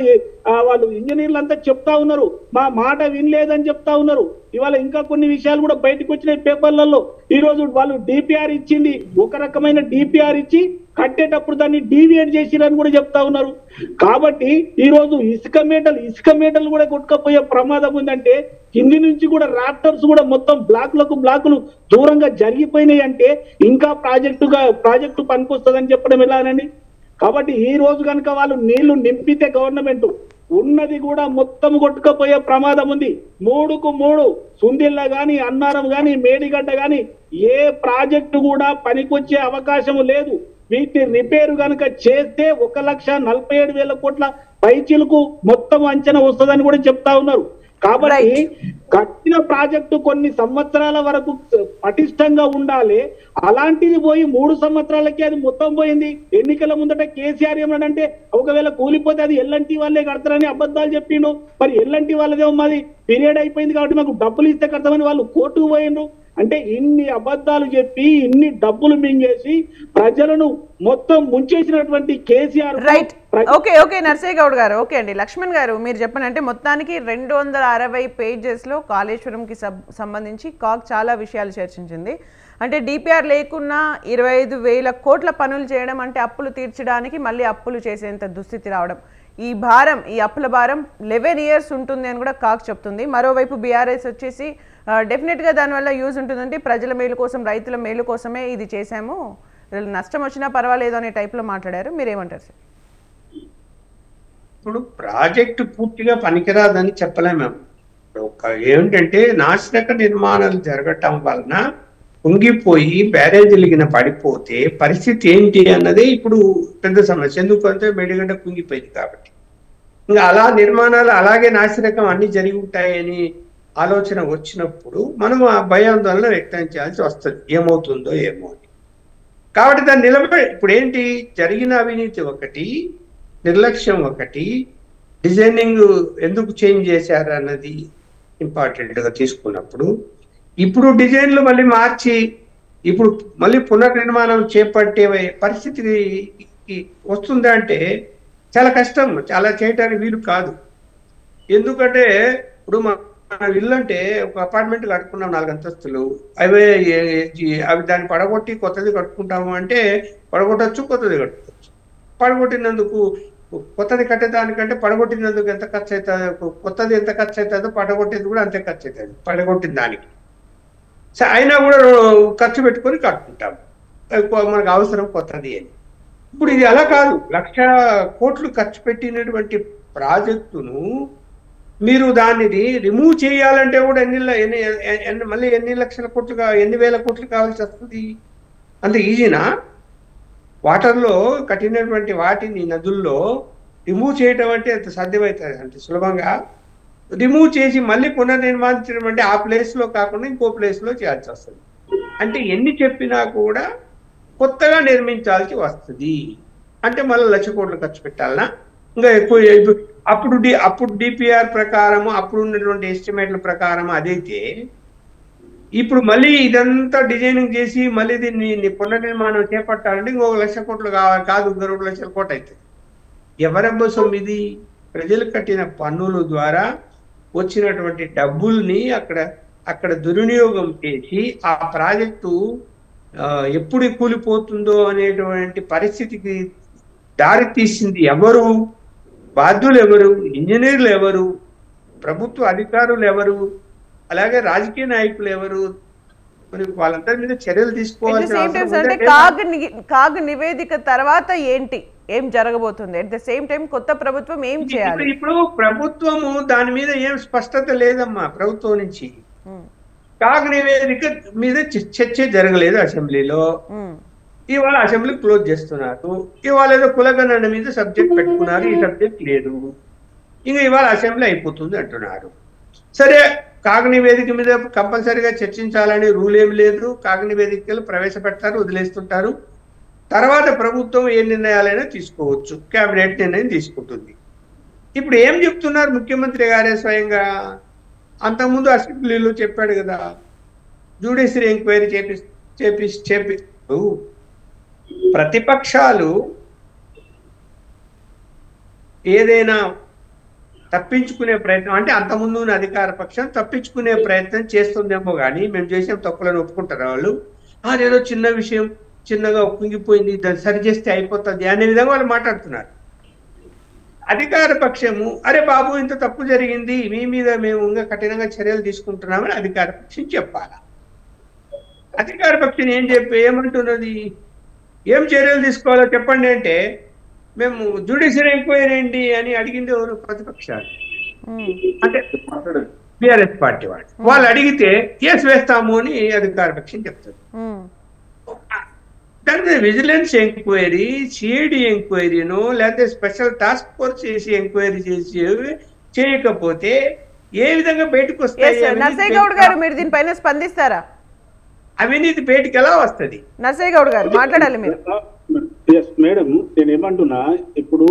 Speaker 4: వాళ్ళు ఇంజనీర్లు అంతా చెప్తా ఉన్నారు, మా మాట వినలేదని చెప్తా ఉన్నారు. ఇవాళ ఇంకా కొన్ని విషయాలు కూడా బయటకు వచ్చినాయి పేపర్లలో. ఈ రోజు వాళ్ళు డిపిఆర్ ఇచ్చింది, ఒక రకమైన డిపిఆర్ ఇచ్చి కట్టేటప్పుడు దాన్ని డీవియేట్ చేసిరని కూడా చెప్తా ఉన్నారు. కాబట్టి ఈ రోజు ఇసుక మేటలు కూడా కొట్టుకపోయే ప్రమాదం ఉందంటే, కింది నుంచి కూడా రాప్టర్స్ కూడా మొత్తం బ్లాకులు దూరంగా జరిగిపోయినాయి అంటే ఇంకా ప్రాజెక్టు పనికొస్తుందని చెప్పడం ఎలానండి? కాబట్టి ఈ రోజు కనుక వాళ్ళు నీళ్లు నింపితే గవర్నమెంట్ ఉన్నది కూడా మొత్తం కొట్టుకపోయే ప్రమాదం ఉంది. 3కు 3 సుందిళ్ళ గాని, అన్నారం గాని, మేడిగడ్డ గాని ఏ ప్రాజెక్టు కూడా పనికొచ్చే అవకాశం లేదు. వీటిని రిపేరు కనుక చేస్తే 1,47,000 కోట్ల పైచిలకు మొత్తం అంచనా వస్తుందని కూడా చెప్తా ఉన్నారు. కాబట్టి కట్టిన ప్రాజెక్టు కొన్ని సంవత్సరాల వరకు పటిష్టంగా ఉండాలి. అలాంటిది పోయి 3 సంవత్సరాలకి అది మొత్తం పోయింది. ఎన్నికల ముందట కేసీఆర్ ఏమన్నాడంటే ఒకవేళ కూలిపోతే అది ఎల్ఎన్టీ వాళ్ళే కడతారని అబద్ధాలు చెప్పిండు. మరి ఎల్ఎన్టీ వాళ్ళదేమో మాది పీరియడ్ అయిపోయింది కాబట్టి మాకు డబ్బులు ఇస్తే కడతామని వాళ్ళు కోర్టుకు పోయిండ్రు. అంటే ఇన్ని అబద్ధాలు చెప్పి ఇన్ని డబ్బులు మింగేసి ప్రజలను మొత్తం ముంచేసినటువంటి కేసీఆర్.
Speaker 1: రైట్, ఓకే నర్సయ్య గౌడ్ గారు. ఓకే అండి, లక్ష్మణ్ గారు మీరు చెప్పండి. అంటే మొత్తానికి 260 పేజెస్లో కాళేశ్వరంకి సంబంధించి కాగ్ చాలా విషయాలు చర్చించింది. అంటే డిపిఆర్ లేకున్నా 25,000 కోట్ల పనులు చేయడం అంటే అప్పులు తీర్చడానికి మళ్ళీ అప్పులు చేసేంత దుస్థితి రావడం, ఈ అప్పుల భారం 11 years ఉంటుంది అని కూడా కాగ్ చెప్తుంది. మరోవైపు బీఆర్ఎస్ వచ్చేసి డెఫినెట్గా దానివల్ల యూజ్ ఉంటుందంటే ప్రజల మేలు కోసం, రైతుల మేలు కోసమే ఇది చేశాము, నష్టం వచ్చినా పర్వాలేదు అనే టైప్లో మాట్లాడారు. మీరేమంటారు సార్?
Speaker 2: ఇప్పుడు ప్రాజెక్టు పూర్తిగా పనికిరాదని చెప్పలేము. ఏమిటంటే నాశనక నిర్మాణాలు జరగటం వలన కుంగిపోయి బ్యారేజీలు పడిపోతే పరిస్థితి ఏంటి అన్నది ఇప్పుడు పెద్ద సమస్య. ఎందుకంటే మేడిగడ్డ కుంగిపోయింది కాబట్టి ఇంకా అలా నిర్మాణాలు అలాగే నాశనకం అన్ని జరిగి ఉంటాయని ఆలోచన వచ్చినప్పుడు మనం ఆ భయాందోళన వ్యక్తం చేయాల్సి వస్తుంది, ఏమవుతుందో ఏమో అని. కాబట్టి దాన్ని నిలబడి ఇప్పుడు ఏంటి జరిగిన అవినీతి ఒకటి, నిర్లక్ష్యం ఒకటి, డిజైనింగ్ ఎందుకు చేంజ్ చేశారు అన్నది ఇంపార్టెంట్గా తీసుకున్నప్పుడు ఇప్పుడు డిజైన్లు మళ్ళీ మార్చి ఇప్పుడు మళ్ళీ పునర్నిర్మాణం చేపట్టే పరిస్థితి వస్తుందా అంటే చాలా కష్టం, చాలా చేయటానికి వీలు కాదు. ఎందుకంటే ఇప్పుడు మన ఇల్లు అంటే ఒక అపార్ట్మెంట్ కట్టుకున్నాం 4 అంతస్తులు, అవి దాన్ని పడగొట్టి కొత్తది కట్టుకుంటాము అంటే పడగొట్టచ్చు, కొత్తది కట్టుకోవచ్చు. పడగొట్టినందుకు కొత్తది కట్టేదానికంటే పడగొట్టినందుకు ఎంత ఖర్చు అవుతుందో, కొత్తది ఎంత ఖర్చు అవుతుందో పడగొట్టేది కూడా అంతే ఖర్చు అవుతుంది పడగొట్టిన దానికి. అయినా కూడా ఖర్చు పెట్టుకొని కట్టుకుంటాం, మనకు అవసరం కొత్తది అని. ఇప్పుడు ఇది అలా కాదు, 1,00,000 కోట్లు ఖర్చు పెట్టినటువంటి ప్రాజెక్టును మీరు దాన్ని రిమూవ్ చేయాలంటే కూడా మళ్ళీ ఎన్ని లక్షల కోట్లు ఎన్ని వేల కోట్లు కావాల్సి వస్తుంది? అంత ఈజీనా? వాటర్లో కట్టినటువంటి వాటిని నదుల్లో రిమూవ్ చేయటం అంటే అంత సాధ్యమవుతుంది అంత సులభంగా? రిమూవ్ చేసి మళ్ళీ పునర్నిర్మాణించడం అంటే ఆ ప్లేస్లో కాకుండా ఇంకో ప్లేస్లో చేయాల్సి వస్తుంది. అంటే ఎన్ని చెప్పినా కూడా కొత్తగా నిర్మించాల్సి వస్తుంది. అంటే మళ్ళీ 1,00,000 కోట్లు ఖర్చు పెట్టాలనా? ఇంకా ఎక్కువ. అప్పుడు డిపిఆర్ ప్రకారము, అప్పుడు ఉన్నటువంటి ఎస్టిమేట్ల ప్రకారం అదైతే, ఇప్పుడు మళ్ళీ ఇదంతా డిజైనింగ్ చేసి మళ్ళీ దీన్ని పునర్నిర్మాణం చేపట్టాలంటే ఇంకొక 1,00,000 కోట్లు కాదు, 2,00,000 కోట్లు అవుతుంది. ఎవరబ్బో సొమ్మిది? ప్రజలు కట్టిన పన్నుల ద్వారా వచ్చినటువంటి డబ్బుల్ని అక్కడ దుర్వినియోగం చేసి ఆ ప్రాజెక్టు ఎప్పుడు కూలిపోతుందో అనేటువంటి పరిస్థితికి దారి తీసింది ఎవరు? బాధ్యులు ఎవరు? ఇంజనీర్లు ఎవరు? ప్రభుత్వ అధికారులు ఎవరు? అలాగే రాజకీయ నాయకులు ఎవరు? మరి వాళ్ళందరి మీద చర్యలు తీసుకోవాల్సిన
Speaker 1: కాగ్ నివేదిక తర్వాత ఏం జరగబోతుంది? అట్ ద సేమ్ టైం కొత్త ప్రభుత్వం ఏం చేయాలి?
Speaker 2: ఇప్పుడు ప్రభుత్వము దాని మీద ఏం స్పష్టత లేదమ్మా ప్రభుత్వం నుంచి. కాగ్ నివేదిక మీద చర్చ జరగలేదు అసెంబ్లీలో. ఇవాళ అసెంబ్లీ క్లోజ్ చేస్తున్నారు. ఇవాళ ఏదో కులగణన మీద సబ్జెక్ట్ పెట్టుకున్నారు, ఈ సబ్జెక్ట్ లేదు, ఇంకా ఇవాళ అసెంబ్లీ అయిపోతుంది అంటున్నారు. సరే, కాగ్ నివేదిక మీద కంపల్సరీగా చర్చించాలని రూల్ ఏమి లేదు. కాగ్ నివేదికలు ప్రవేశపెడతారు, వదిలేస్తుంటారు. తర్వాత ప్రభుత్వం ఏ నిర్ణయాలైనా తీసుకోవచ్చు, కేబినెట్ నిర్ణయం తీసుకుంటుంది. ఇప్పుడు ఏం చెప్తున్నారు ముఖ్యమంత్రి గారే స్వయంగా? అంతకుముందు అసెంబ్లీలో చెప్పాడు కదా, జ్యుడిషియరీ ఎంక్వైరీ చేపి ప్రతిపక్షాలు ఏదైనా తప్పించుకునే ప్రయత్నం అంటే అంతకుముందు ఉన్న అధికార పక్షం తప్పించుకునే ప్రయత్నం చేస్తుందేమో కానీ మేము చేసే తప్పులను ఒప్పుకుంటారు వాళ్ళు. అదేదో చిన్న విషయం చిన్నగా ఒప్పింగిపోయింది, దాన్ని సరి చేస్తే అయిపోతుంది అనే విధంగా వాళ్ళు మాట్లాడుతున్నారు. అధికార పక్షము అరే బాబు ఇంత తప్పు జరిగింది, మీ మీద మేము ఇంకా కఠినంగా చర్యలు తీసుకుంటున్నామని అధికార పక్షం చెప్పాలా? అధికార పక్షం ఏమంటున్నది? ఏం చర్యలు తీసుకోవాలో చెప్పండి అంటే మేము జ్యుడిషియరీ ఎంక్వైరీ ఏంటి అని అడిగింది ఎవరు? ప్రతిపక్షాలు. అంటే టిఆర్ఎస్ పార్టీ వాళ్ళు అడిగితే కేసు వేస్తాము అని అధికార పక్షం చెప్తుంది. దాని విజిలెన్స్ ఎంక్వైరీ, సిఐడి ఎంక్వైరీను లేకపోతే స్పెషల్ టాస్క్ ఫోర్స్ చేసి ఎంక్వైరీ చేయకపోతే ఏ విధంగా బయటకు వస్తాయి?
Speaker 1: నర్సయ్య గౌడ్ గారు, మీరు దీనిపైన స్పందిస్తారా?
Speaker 2: అవినీతి బయటికి ఎలా వస్తుంది?
Speaker 1: నర్సయ్య గౌడ్ గారు మాట్లాడాలి మీరు.
Speaker 4: మేడం, నేనేమంటున్నా, ఇప్పుడు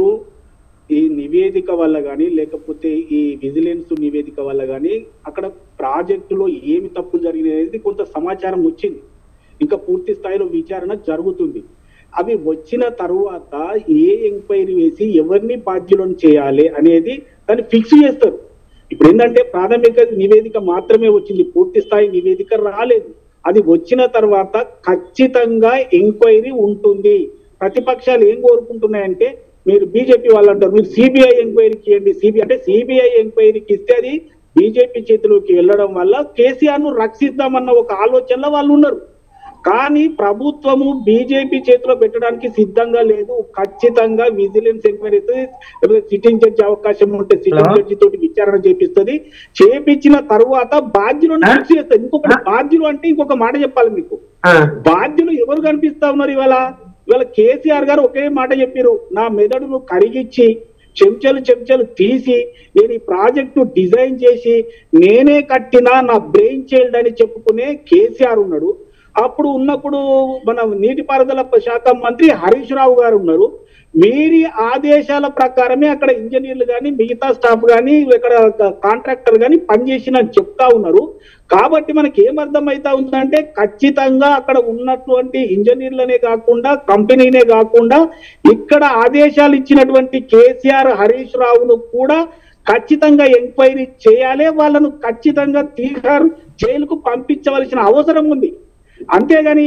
Speaker 4: ఈ నివేదిక వల్ల కానీ లేకపోతే ఈ విజిలెన్స్ నివేదిక వల్ల కానీ అక్కడ ప్రాజెక్టులో ఏమి తప్పు జరిగినది కొంత సమాచారం వచ్చింది. ఇంకా పూర్తి స్థాయిలో విచారణ జరుగుతుంది. అవి వచ్చిన తరువాత ఏ ఎంక్వైరీ వేసి ఎవరిని బాధ్యులను చేయాలి అనేది దాన్ని ఫిక్స్ చేస్తారు. ఇప్పుడు ఏంటంటే ప్రాథమిక నివేదిక మాత్రమే వచ్చింది, పూర్తి స్థాయి నివేదిక రాలేదు. అది వచ్చిన తర్వాత ఖచ్చితంగా ఎంక్వైరీ ఉంటుంది. ప్రతిపక్షాలు ఏం కోరుకుంటున్నాయంటే, మీరు బీజేపీ వాళ్ళు అంటారు మీరు సిబిఐ ఎంక్వైరీకి ఇవ్వండి. సిబిఐ ఎంక్వైరీకి ఇస్తే అది బీజేపీ చేతిలోకి వెళ్ళడం వల్ల కేసీఆర్ ను రక్షిద్దామన్న ఒక ఆలోచనలో వాళ్ళు ఉన్నారు. కానీ ప్రభుత్వము బీజేపీ చేతిలో పెట్టడానికి సిద్ధంగా లేదు. ఖచ్చితంగా విజిలెన్స్ ఎంక్వైరీ సిట్టింగ్ జడ్జి అవకాశం ఉంటే సిట్టింగ్ జడ్జి తోటి విచారణ చేపిస్తుంది. చేపించిన తరువాత బాధ్యులను ఫిక్స్ చేస్తారు. ఇంకొకటి బాధ్యులు అంటే ఇంకొక మాట చెప్పాలి మీకు. బాధ్యులు ఎవరు కనిపిస్తా ఉన్నారు ఇవాళ కేసీఆర్ గారు ఒకే మాట చెప్పారు, నా మెదడును కరిగిచ్చి చెంచలు తీసి నేను ఈ ప్రాజెక్టు డిజైన్ చేసి నేనే కట్టినా నా బ్రెయిన్ చైల్డ్ అని చెప్పుకునే కేసీఆర్ ఉన్నాడు. ఉన్నప్పుడు మన నీటిపారుదల శాఖ మంత్రి హరీష్ రావు గారు ఉన్నారు. వీరి ఆదేశాల ప్రకారమే అక్కడ ఇంజనీర్లు కానీ మిగతా స్టాఫ్ కానీ ఇక్కడ కాంట్రాక్టర్ కానీ పనిచేసిన చెప్తా ఉన్నారు. కాబట్టి మనకి ఏమర్థమైతా ఉందంటే ఖచ్చితంగా అక్కడ ఉన్నటువంటి ఇంజనీర్లనే కాకుండా కంపెనీనే కాకుండా ఇక్కడ ఆదేశాలు ఇచ్చినటువంటి కేసీఆర్ హరీష్ రావును కూడా ఖచ్చితంగా ఎంక్వైరీ చేయాలి, వాళ్ళను ఖచ్చితంగా తీహార్ జైలుకు పంపించవలసిన అవసరం ఉంది. అంతేగాని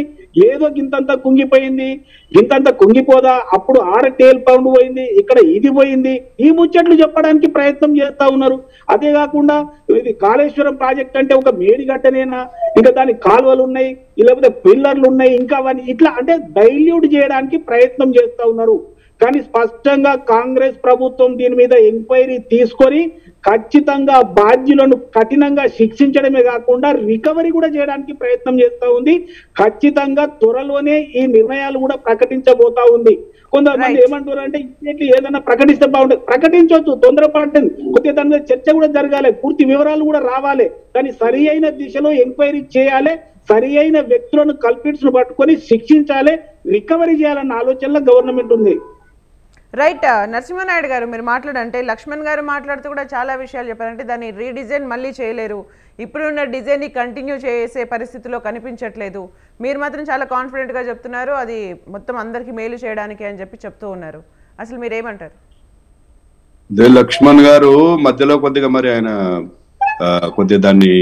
Speaker 4: ఏదో గింతంత కుంగిపోయింది, గింతంత కుంగిపోదా, అప్పుడు ఆడ టేల్ పౌండ్ పోయింది, ఇక్కడ ఇది పోయింది, ఈ ముచ్చట్లు చెప్పడానికి ప్రయత్నం చేస్తా ఉన్నారు. అదే కాకుండా ఇది కాళేశ్వరం ప్రాజెక్ట్ అంటే ఒక మేడిగట్టనేనా, ఇంకా దానికి కాలువలు ఉన్నాయి, లేకపోతే పిల్లర్లు ఉన్నాయి, ఇంకా అవన్నీ ఇట్లా అంటే డైల్యూట్ చేయడానికి ప్రయత్నం చేస్తా ఉన్నారు. కానీ స్పష్టంగా కాంగ్రెస్ ప్రభుత్వం దీని మీద ఎంక్వైరీ తీసుకొని ఖచ్చితంగా బాధ్యులను కఠినంగా శిక్షించడమే కాకుండా రికవరీ కూడా చేయడానికి ప్రయత్నం చేస్తా ఉంది. ఖచ్చితంగా త్వరలోనే ఈ నిర్ణయాలు కూడా ప్రకటించబోతా ఉంది. కొంతమంది ఏమంటారు అంటే ఇమీడియట్లీ ఏదైనా ప్రకటిస్తే బాగుంటుంది. ప్రకటించవచ్చు, తొందరపడండి, కొద్దిగా దాని మీద చర్చ కూడా జరగాలి, పూర్తి వివరాలు కూడా రావాలి. కానీ సరి అయిన దిశలో ఎంక్వైరీ చేయాలి, సరి అయిన వ్యక్తులను కల్పిట్స్ ను పట్టుకొని శిక్షించాలి, రికవరీ చేయాలన్న ఆలోచనలో గవర్నమెంట్ ఉంది.
Speaker 1: రైట్. నరసింహనాయుడు గారు మీరు మాట్లాడంటే లక్ష్మణ్ గారు మాట్లాడుతూ కూడా చాలా విషయాలు చెప్పారంటే దాన్ని రీడిజైన్ మళ్ళీ చేయలేరు, ఇప్పుడున్న డిజైన్ని కంటిన్యూ చేసే పరిస్థితిలో కనిపించట్లేదు. మీరు మాత్రం చాలా కాన్ఫిడెంట్గా చెప్తున్నారు అది మొత్తం అందరికీ మేలు చేయడానికి అని చెప్పి చెప్తూ ఉన్నారు. అసలు మీరేమంటారు?
Speaker 3: లక్ష్మణ్ గారు మధ్యలో కొద్దిగా మరి ఆయన కొద్దిగా దాన్ని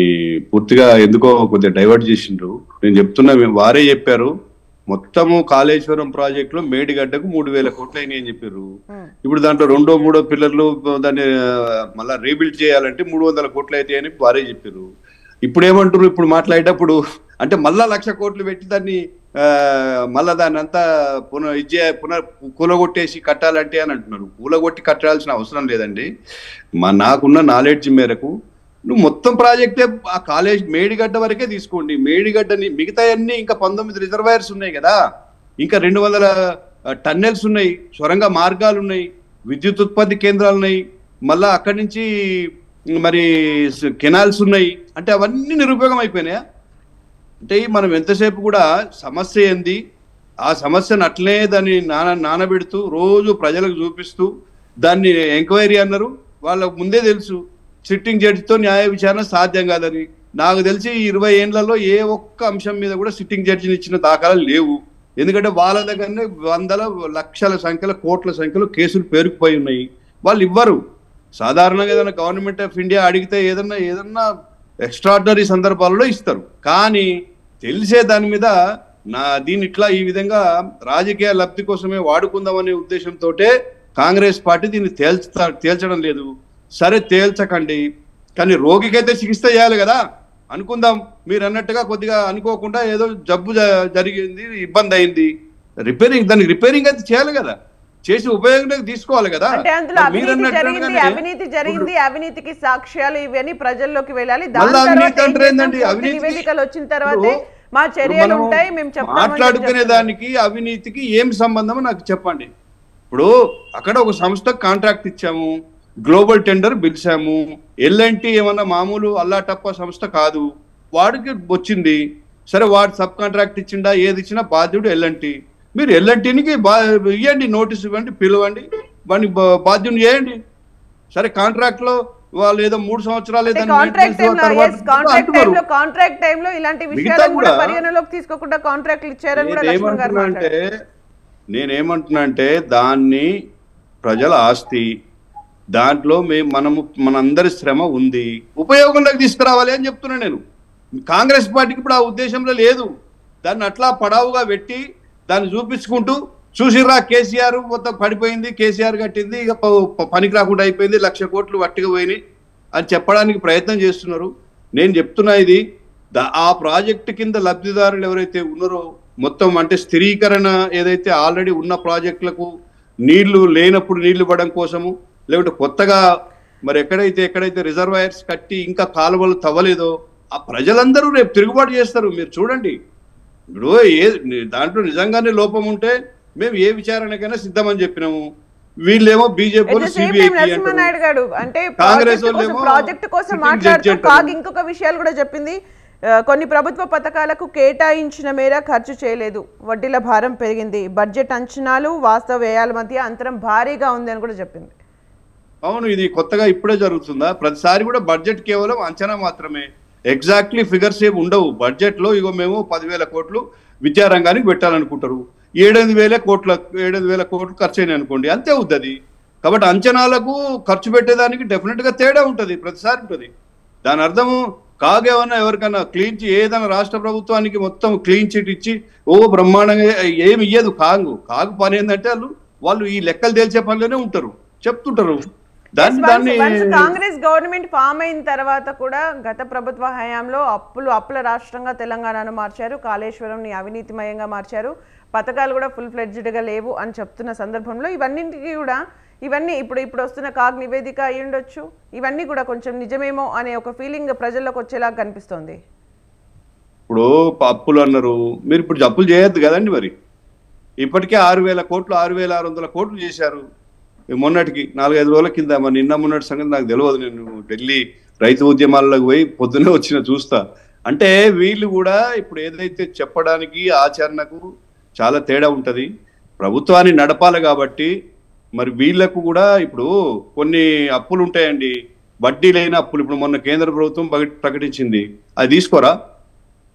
Speaker 3: పూర్తిగా ఎందుకో కొద్దిగా డైవర్ట్ చేసిండ్రు. నేను చెప్తున్నా, వారే చెప్పారు మొత్తము కాళేశ్వరం ప్రాజెక్ట్ లో మేడిగడ్డకు 3,000 కోట్లు అయినాయి అని చెప్పారు. ఇప్పుడు దాంట్లో 2-3 పిల్లర్లు దాన్ని మళ్ళా రీబిల్డ్ చేయాలంటే 300 కోట్లు అయితే అని వారే చెప్పారు. ఇప్పుడు ఏమంటారు, ఇప్పుడు మాట్లాడేటప్పుడు అంటే మళ్ళా 1,00,000 కోట్లు పెట్టి దాన్ని మళ్ళా దాన్ని అంతా కూలగొట్టేసి కట్టాలంటే అని అంటున్నారు. కూలగొట్టి కట్టాల్సిన అవసరం లేదండి. నాకున్న నాలెడ్జ్ మేరకు నువ్వు మొత్తం ప్రాజెక్టే ఆ కాలేజ్ మేడిగడ్డ వరకే తీసుకోండి. మేడిగడ్డని మిగతా అన్ని ఇంకా 19 రిజర్వాయర్స్ ఉన్నాయి కదా, ఇంకా 200 టన్నెల్స్ ఉన్నాయి, సొరంగ మార్గాలు ఉన్నాయి, విద్యుత్ ఉత్పత్తి కేంద్రాలు ఉన్నాయి, మళ్ళా అక్కడి నుంచి మరి కెనాల్స్ ఉన్నాయి. అంటే అవన్నీ నిరుపయోగం అయిపోయినాయా? అంటే మనం ఎంతసేపు కూడా సమస్య ఏంది, ఆ సమస్యను అట్లనే దాన్ని నానబెడుతూ రోజు ప్రజలకు చూపిస్తూ దాన్ని ఎంక్వైరీ అన్నారు. వాళ్ళకు ముందే తెలుసు సిట్టింగ్ జడ్జితో న్యాయ విచారణ సాధ్యం కాదని. నాకు తెలిసి 20 ఏళ్లలో ఏ ఒక్క అంశం మీద కూడా సిట్టింగ్ జడ్జిని ఇచ్చిన దాఖలాలు లేవు. ఎందుకంటే వాళ్ళ దగ్గరనే వందల లక్షల సంఖ్యలో కోట్ల సంఖ్యలో కేసులు పేరుకుపోయి ఉన్నాయి. వాళ్ళు ఇవ్వరు. సాధారణంగా ఏదైనా గవర్నమెంట్ ఆఫ్ ఇండియా అడిగితే ఏదన్నా ఎక్స్ట్రాడినరీ సందర్భాలలో ఇస్తారు. కానీ తెలిసే దాని మీద దీన్ని ఇట్లా ఈ విధంగా రాజకీయ లబ్ధి కోసమే వాడుకుందామనే ఉద్దేశంతో కాంగ్రెస్ పార్టీ దీన్ని తేల్చడం లేదు. సరే తేల్చకండి, కానీ రోగికైతే చికిత్స చేయాలి కదా. అనుకుందాం మీరు అన్నట్టుగా కొద్దిగా అనుకోకుండా ఏదో జబ్బు జరిగింది, ఇబ్బంది అయింది, దానికి రిపేరింగ్ అయితే చేయాలి కదా, చేసి ఉపయోగంలోకి తీసుకోవాలి కదా.
Speaker 1: అవినీతి జరిగింది, అవినీతికి సాక్ష్యాలు ఇవన్నీ ప్రజల్లోకి వెళ్ళాలి. నివేదికలు వచ్చిన తర్వాతే మా చర్యలు ఉంటాయి. మేము
Speaker 3: మాట్లాడుకునే దానికి అవినీతికి ఏం సంబంధం నాకు చెప్పండి. ఇప్పుడు అక్కడ ఒక సంస్థకు కాంట్రాక్ట్ ఇచ్చాము, గ్లోబల్ టెండర్ పిలిచాము. ఎల్ఎన్టీ ఏమన్నా మామూలు అల్లాటప్ప సంస్థ కాదు, వాడికి వచ్చింది. సరే వాడు సబ్ కాంట్రాక్ట్ ఇచ్చిండా, ఏది ఇచ్చినా బాధ్యుడు ఎల్ఎన్టీ. మీరు ఎల్ఎన్టీకి ఇవ్వండి, నోటీస్ ఇవ్వండి, పిలవండి, వాడిని బాధ్యుని చేయండి. సరే కాంట్రాక్ట్ లో వాళ్ళు ఏదో 3 సంవత్సరాలు నేనేమంటున్నా అంటే దాన్ని ప్రజల ఆస్తి, దాంట్లో మనందరి శ్రమ ఉంది, ఉపయోగంలోకి తీసుకురావాలి అని చెప్తున్నా నేను. కాంగ్రెస్ పార్టీకి ఇప్పుడు ఆ ఉద్దేశంలో లేదు. దాన్ని అట్లా పడావుగా పెట్టి దాన్ని చూపించుకుంటూ చూసిర్రా కేసీఆర్ మొత్తం పడిపోయింది, కేసీఆర్ కట్టింది, ఇక పనికి రాకుండా అయిపోయింది, 1,00,000 కోట్లు వట్టిగా పోయినాయి అని చెప్పడానికి ప్రయత్నం చేస్తున్నారు. నేను చెప్తున్నా ఇది ఆ ప్రాజెక్టు కింద లబ్ధిదారులు ఎవరైతే ఉన్నారో మొత్తం అంటే స్థిరీకరణ ఏదైతే ఆల్రెడీ ఉన్న ప్రాజెక్టులకు నీళ్లు లేనప్పుడు నీళ్లు ఇవ్వడం కోసము, లేకుంటే కొత్తగా మరి ఎక్కడైతే రిజర్వాయర్స్ కట్టి ఇంకా కాలువలు తవ్వలేదో ఆ ప్రజలందరూ రేపు తిరుగుబాటు చేస్తారు. మీరు చూడండి, ఇప్పుడు దాంట్లో నిజంగానే లోపం ఉంటే మేము ఏ విచారణకైనా సిద్ధమని చెప్పినాము. వీళ్ళేమో బీజేపీ
Speaker 1: కాంగ్రెస్ ప్రాజెక్టు కోసం మాట్లాడుతూ ఇంకొక విషయాలు కూడా చెప్పింది. కొన్ని ప్రభుత్వ పథకాలకు కేటాయించిన మేర ఖర్చు చేయలేదు, వడ్డీల భారం పెరిగింది, బడ్జెట్ అంచనాలు వాస్తవ వ్యయాల మధ్య అంతరం భారీగా ఉంది అని కూడా చెప్పింది.
Speaker 3: అవును, ఇది కొత్తగా ఇప్పుడే జరుగుతుందా? ప్రతిసారి కూడా బడ్జెట్ కేవలం అంచనా మాత్రమే, ఎగ్జాక్ట్లీ ఫిగర్స్ ఏమి ఉండవు. బడ్జెట్ లో ఇగో మేము 10,000 కోట్లు విద్యారంగానికి పెట్టాలనుకుంటారు, 7,500 కోట్లు ఖర్చు అయినాయి అనుకోండి, అంతే అవుతుంది. కాబట్టి అంచనాలకు ఖర్చు పెట్టేదానికి డెఫినెట్ గా తేడా ఉంటుంది, ప్రతిసారి ఉంటుంది. దాని అర్థము కాగేమన్నా ఎవరికైనా ఏదైనా రాష్ట్ర ప్రభుత్వానికి మొత్తం క్లీన్ చిట్ ఇచ్చి బ్రహ్మాండంగా ఏమి ఇయ్యదు. కాగు పని ఏంటంటే వాళ్ళు ఈ లెక్కలు తేల్చే పనిలోనే ఉంటారు, చెప్తుంటారు.
Speaker 1: కాంగ్రెస్ గవర్నమెంట్ ఫామ్ అయిన తర్వాత కూడా గత ప్రభుత్వ హయాంలో అప్పుల రాష్ట్రంగా తెలంగాణను మార్చారు, కాళేశ్వరం అవినీతిమయంగా మార్చారు, పథకాలు కూడా ఫుల్ ఫ్లెడ్జ్డ్ గా లేవు అని చెప్తున్న సందర్భంలో ఇవన్నీ ఇప్పుడు వస్తున్న కాగ్ నివేదిక అయి ఉండొచ్చు, ఇవన్నీ కూడా కొంచెం నిజమేమో అనే ఒక ఫీలింగ్ ప్రజల్లోకి వచ్చేలాగా కనిపిస్తోంది.
Speaker 3: ఇప్పుడు అప్పులు అన్నారు, మీరు ఇప్పుడు అప్పులు చేయొద్దు కదండి. మరి ఇప్పటికే 6,000 కోట్లు 6,600 కోట్లు చేశారు మొన్నటికి 4-5 రోజుల కింద. మరి నిన్న మొన్నటి సంగతి నాకు తెలియదు, నేను ఢిల్లీ రైతు ఉద్యమాలకు పోయి పొద్దునే వచ్చిన చూస్తా. అంటే వీళ్ళు కూడా ఇప్పుడు ఏదైతే చెప్పడానికి ఆచరణకు చాలా తేడా ఉంటది. ప్రభుత్వాన్ని నడపాలి కాబట్టి మరి వీళ్లకు కూడా ఇప్పుడు కొన్ని అప్పులు ఉంటాయండి, వడ్డీ లేని అప్పులు. ఇప్పుడు మొన్న కేంద్ర ప్రభుత్వం ప్రకటించింది, అది తీసుకోరా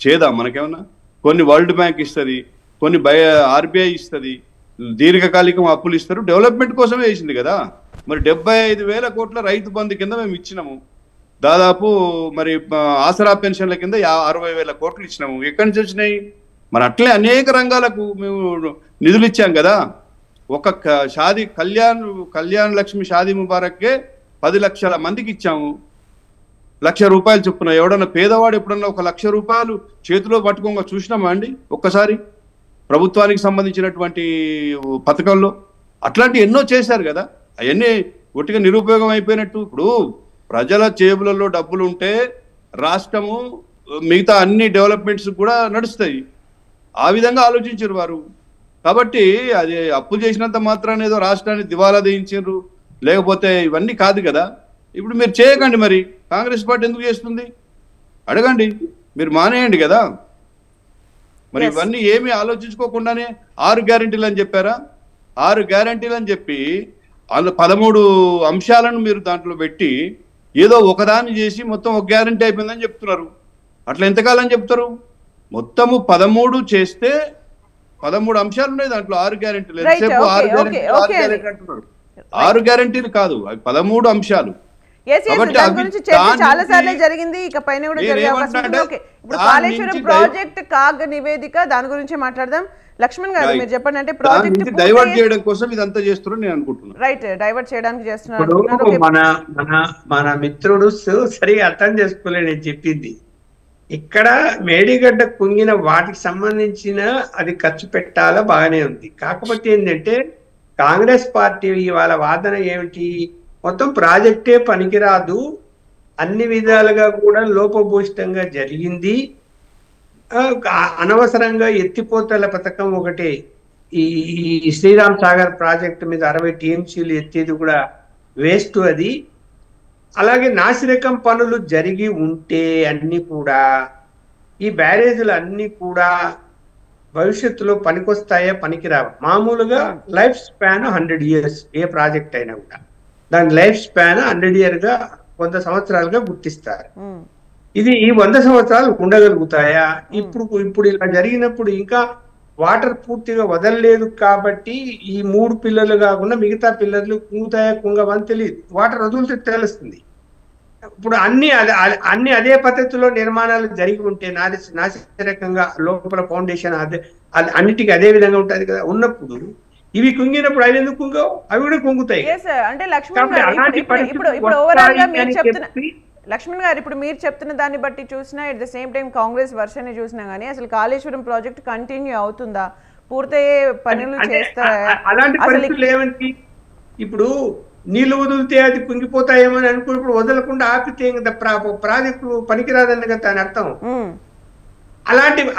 Speaker 3: చేదా మనకేమన్నా? కొన్ని వరల్డ్ బ్యాంక్ ఇస్తుంది, కొన్ని ఆర్బీఐ ఇస్తుంది, దీర్ఘకాలికం అప్పులు ఇస్తారు, డెవలప్మెంట్ కోసమే వేసింది కదా. మరి 75,000 కోట్ల రైతు బంధు కింద మేము ఇచ్చినాము, దాదాపు మరి ఆసరా పెన్షన్ల కింద 60,000 కోట్లు ఇచ్చినాము. ఎక్కడి నుంచి వచ్చినాయి? మరి అట్లే అనేక రంగాలకు మేము నిధులు ఇచ్చాం కదా. ఒక కళ్యాణ్ లక్ష్మి షాదీ ముబారక్కే 10 లక్షల మందికి ఇచ్చాము, ₹1,00,000 చొప్పున. ఎవడన్నా పేదవాడు ఎప్పుడన్నా ₹1,00,000 చేతిలో పట్టుకోగా చూసినామా అండి ఒక్కసారి ప్రభుత్వానికి సంబంధించినటువంటి పథకంలో? అట్లాంటి ఎన్నో చేశారు కదా, అవన్నీ ఒట్టిగా నిరుపయోగం అయిపోయినట్టు. ఇప్పుడు ప్రజల జేబులలో డబ్బులు ఉంటే రాష్ట్రము మిగతా అన్ని డెవలప్మెంట్స్ కూడా నడుస్తాయి. ఆ విధంగా ఆలోచించారు వారు. కాబట్టి అది అప్పు చేసినంత మాత్రాన్ని ఏదో రాష్ట్రాన్ని దివాలా తీయించారు, లేకపోతే ఇవన్నీ కాదు కదా. ఇప్పుడు మీరు చేయకండి, మరి కాంగ్రెస్ పార్టీ ఎందుకు చేస్తుంది అడగండి, మీరు మానేయండి కదా. మరి ఇవన్నీ ఏమీ ఆలోచించుకోకుండానే 6 గ్యారెంటీలు అని చెప్పారా? 6 గ్యారెంటీలు అని చెప్పి 13 అంశాలను మీరు దాంట్లో పెట్టి ఏదో ఒకదాన్ని చేసి మొత్తం ఒక గ్యారెంటీ అయిపోయిందని చెప్తున్నారు. అట్లా ఎంతకాలం చెప్తారు? మొత్తము 13 చేస్తే 13 అంశాలు ఉన్నాయి దాంట్లో. 6 గ్యారెంటీలు ఎంతసేపు 6 గ్యారెంటీలు అంటున్నారు. 6 గ్యారెంటీలు కాదు, అవి 13 అంశాలు.
Speaker 1: చాలా సార్లు జరిగింది, ఇక పైన కూడా జరిగే అవకాశం ఉంది. ఇప్పుడు కాళేశ్వరం ప్రాజెక్ట్ కాగ్ నివేదిక, దాని గురించి మాట్లాడదాం. లక్ష్మణ్ గారు మీరు చెప్పండి, అంటే ప్రాజెక్ట్
Speaker 3: డైవర్ట్ చేయడం కోసం ఇదంతా చేస్తున్నారు నేను అనుకుంటున్నాను.
Speaker 1: రైట్, డైవర్ట్ చేయడానికి చేస్తున్నారు.
Speaker 2: మన మిత్రుడు సరిగా అర్థం చేసుకోలే నేను చెప్పింది. ఇక్కడ మేడిగడ్డ కుంగిన వాటికి సంబంధించిన అది ఖర్చు పెట్టాలా బాగానే ఉంది. కాకపోతే ఏంటంటే కాంగ్రెస్ పార్టీ ఇవాళ వాదన ఏమిటి? మొత్తం ప్రాజెక్టే పనికిరాదు, అన్ని విధాలుగా కూడా లోపభూయిష్టంగా జరిగింది, అనవసరంగా ఎత్తిపోతల పథకం ఒకటి, ఈ శ్రీరామ్ సాగర్ ప్రాజెక్టు మీద 60 టీఎంసీలు ఎత్తేది కూడా వేస్ట్ అది. అలాగే నాసిరకం పనులు జరిగి ఉంటే అన్ని కూడా ఈ బ్యారేజీలు అన్ని కూడా భవిష్యత్తులో పనికొస్తాయా పనికిరావా? మామూలుగా లైఫ్ స్పాన్ 100 years ఏ ప్రాజెక్ట్ అయినా కూడా దాని లైఫ్ స్పాన్ 100 years గా 100 సంవత్సరాలుగా గుర్తిస్తారు. ఇది ఈ 100 సంవత్సరాలు ఉండగలుగుతాయా? ఇప్పుడు ఇలా జరిగినప్పుడు ఇంకా వాటర్ పూర్తిగా వదలలేదు కాబట్టి ఈ 3 పిల్లర్లు కాకుండా మిగతా పిల్లర్లు కుంగుతాయా కుంగవని తెలియదు, వాటర్ వదిలితే తెలుస్తుంది. ఇప్పుడు అన్ని అదే పద్ధతిలో నిర్మాణాలు జరిగి ఉంటే నాసిరకంగా లోపల ఫౌండేషన్ అన్నిటికీ అదే విధంగా ఉంటది కదా. ఉన్నప్పుడు ఇవి కుంగినప్పుడు అవి ఎందుకు కుంగవు? అవి కూడా కుంగుతాయి.
Speaker 1: అంటే లక్ష్మణ్ గారు ఇప్పుడు మీరు చెప్తున్న దాన్ని బట్టి చూసినా, at the same time Congress version చూసినా గానీ అసలు కాళేశ్వరం ప్రాజెక్ట్ కంటిన్యూ అవుతుందా, పూర్తయ్యే పనులు చేస్తారా?
Speaker 2: అలాంటి పరిస్థితులు ఏమంటే ఇప్పుడు నీళ్లు వదిలితే అది కుంగిపోతాయేమని అనుకుని ఇప్పుడు వదలకుండా ఆపితే ప్రాజెక్టు పనికిరాదని కదా అని అర్థం.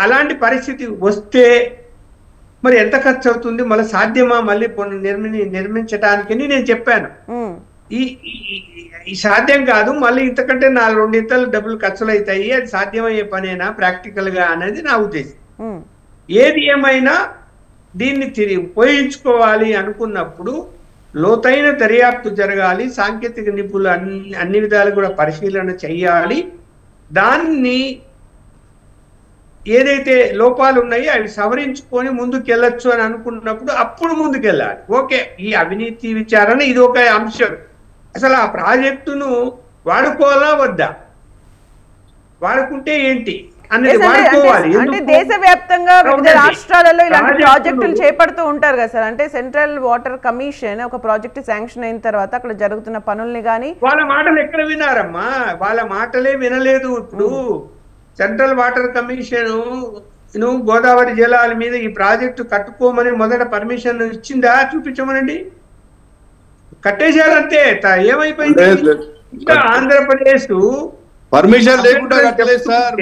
Speaker 2: అలాంటి పరిస్థితి వస్తే మరి ఎంత ఖర్చు అవుతుంది, మళ్ళీ సాధ్యమా మళ్ళీ నిర్మించడానికి నేను చెప్పాను. ఈ సాధ్యం కాదు, మళ్ళీ ఇంతకంటే 4-2 ఇంతలు డబ్బులు ఖర్చులు అవుతాయి, అది సాధ్యమయ్యే పనేనా ప్రాక్టికల్ గా అనేది నా ఉద్దేశం. ఏది ఏమైనా దీన్ని ఉపయోగించుకోవాలి అనుకున్నప్పుడు లోతైన దర్యాప్తు జరగాలి, సాంకేతిక నిపుణులు అన్ని విధాలు కూడా పరిశీలన చెయ్యాలి. దాన్ని ఏదైతే లోపాలు ఉన్నాయో అవి సవరించుకొని ముందుకెళ్ళొచ్చు అని అనుకున్నప్పుడు అప్పుడు ముందుకెళ్ళాలి. ఓకే, ఈ అవినీతి విచారణ ఇది ఒక అంశం. అసలు ఆ ప్రాజెక్టును వాడుకోవాలా వద్దా, వాడుకుంటే ఏంటి అనేది వాడుకోవాలి.
Speaker 1: అంటే దేశవ్యాప్తంగా వివిధ రాష్ట్రాలలో ఇలాంటి ప్రాజెక్టులు చేపడుతూ ఉంటారు కదా సార్. అంటే సెంట్రల్ వాటర్ కమిషన్ ఒక ప్రాజెక్ట్ శాంక్షన్ అయిన తర్వాత అక్కడ జరుగుతున్న పనుల్ని కానీ
Speaker 2: వాళ్ళ మాటలు ఎక్కడ వినారమ్మా, వాళ్ళ మాటలే వినలేదు. ఇప్పుడు సెంట్రల్ వాటర్ కమిషన్ గోదావరి జలాల మీద ఈ ప్రాజెక్టు కట్టుకోమని మొదట పర్మిషన్ ఇచ్చిందా? చూపించమనండి. కట్టేశారంతే. ఏమైపోయింది? ఇంకా ఆంధ్రప్రదేశ్
Speaker 3: పర్మిషన్ లేకుండా కట్టలేదు సార్.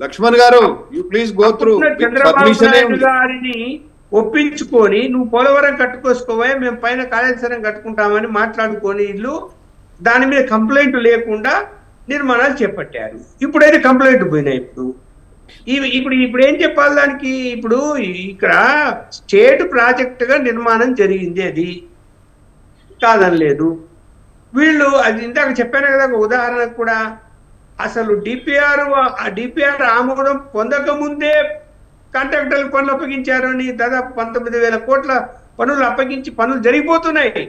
Speaker 3: లక్ష్మణ్ గారు you please go through.
Speaker 2: Chandrababu Naidu గారిని ఒప్పించుకొని నువ్వు పోలవరం కట్టుకోసుకోవా, మేము పైన కాళేశ్వరం కట్టుకుంటామని మాట్లాడుకొని ఇల్లు దాని మీద కంప్లైంట్ లేకుండా నిర్మాణాలు చేపట్టారు. ఇప్పుడైతే కంప్లైంట్ పోయినాయి. ఇప్పుడు ఏం చెప్పాలి దానికి? ఇప్పుడు ఇక్కడ స్టేట్ ప్రాజెక్ట్ గా నిర్మాణం జరిగింది, అది కాదనలేదు వీళ్ళు. అది ఇందాక చెప్పాను కదా ఉదాహరణకు కూడా, అసలు డిపిఆర్ ఆమోదం పొందక ముందే కాంట్రాక్టర్లు పనులు అప్పగించారు అని దాదాపు 19,000 కోట్ల పనులు అప్పగించి పనులు జరిగిపోతున్నాయి.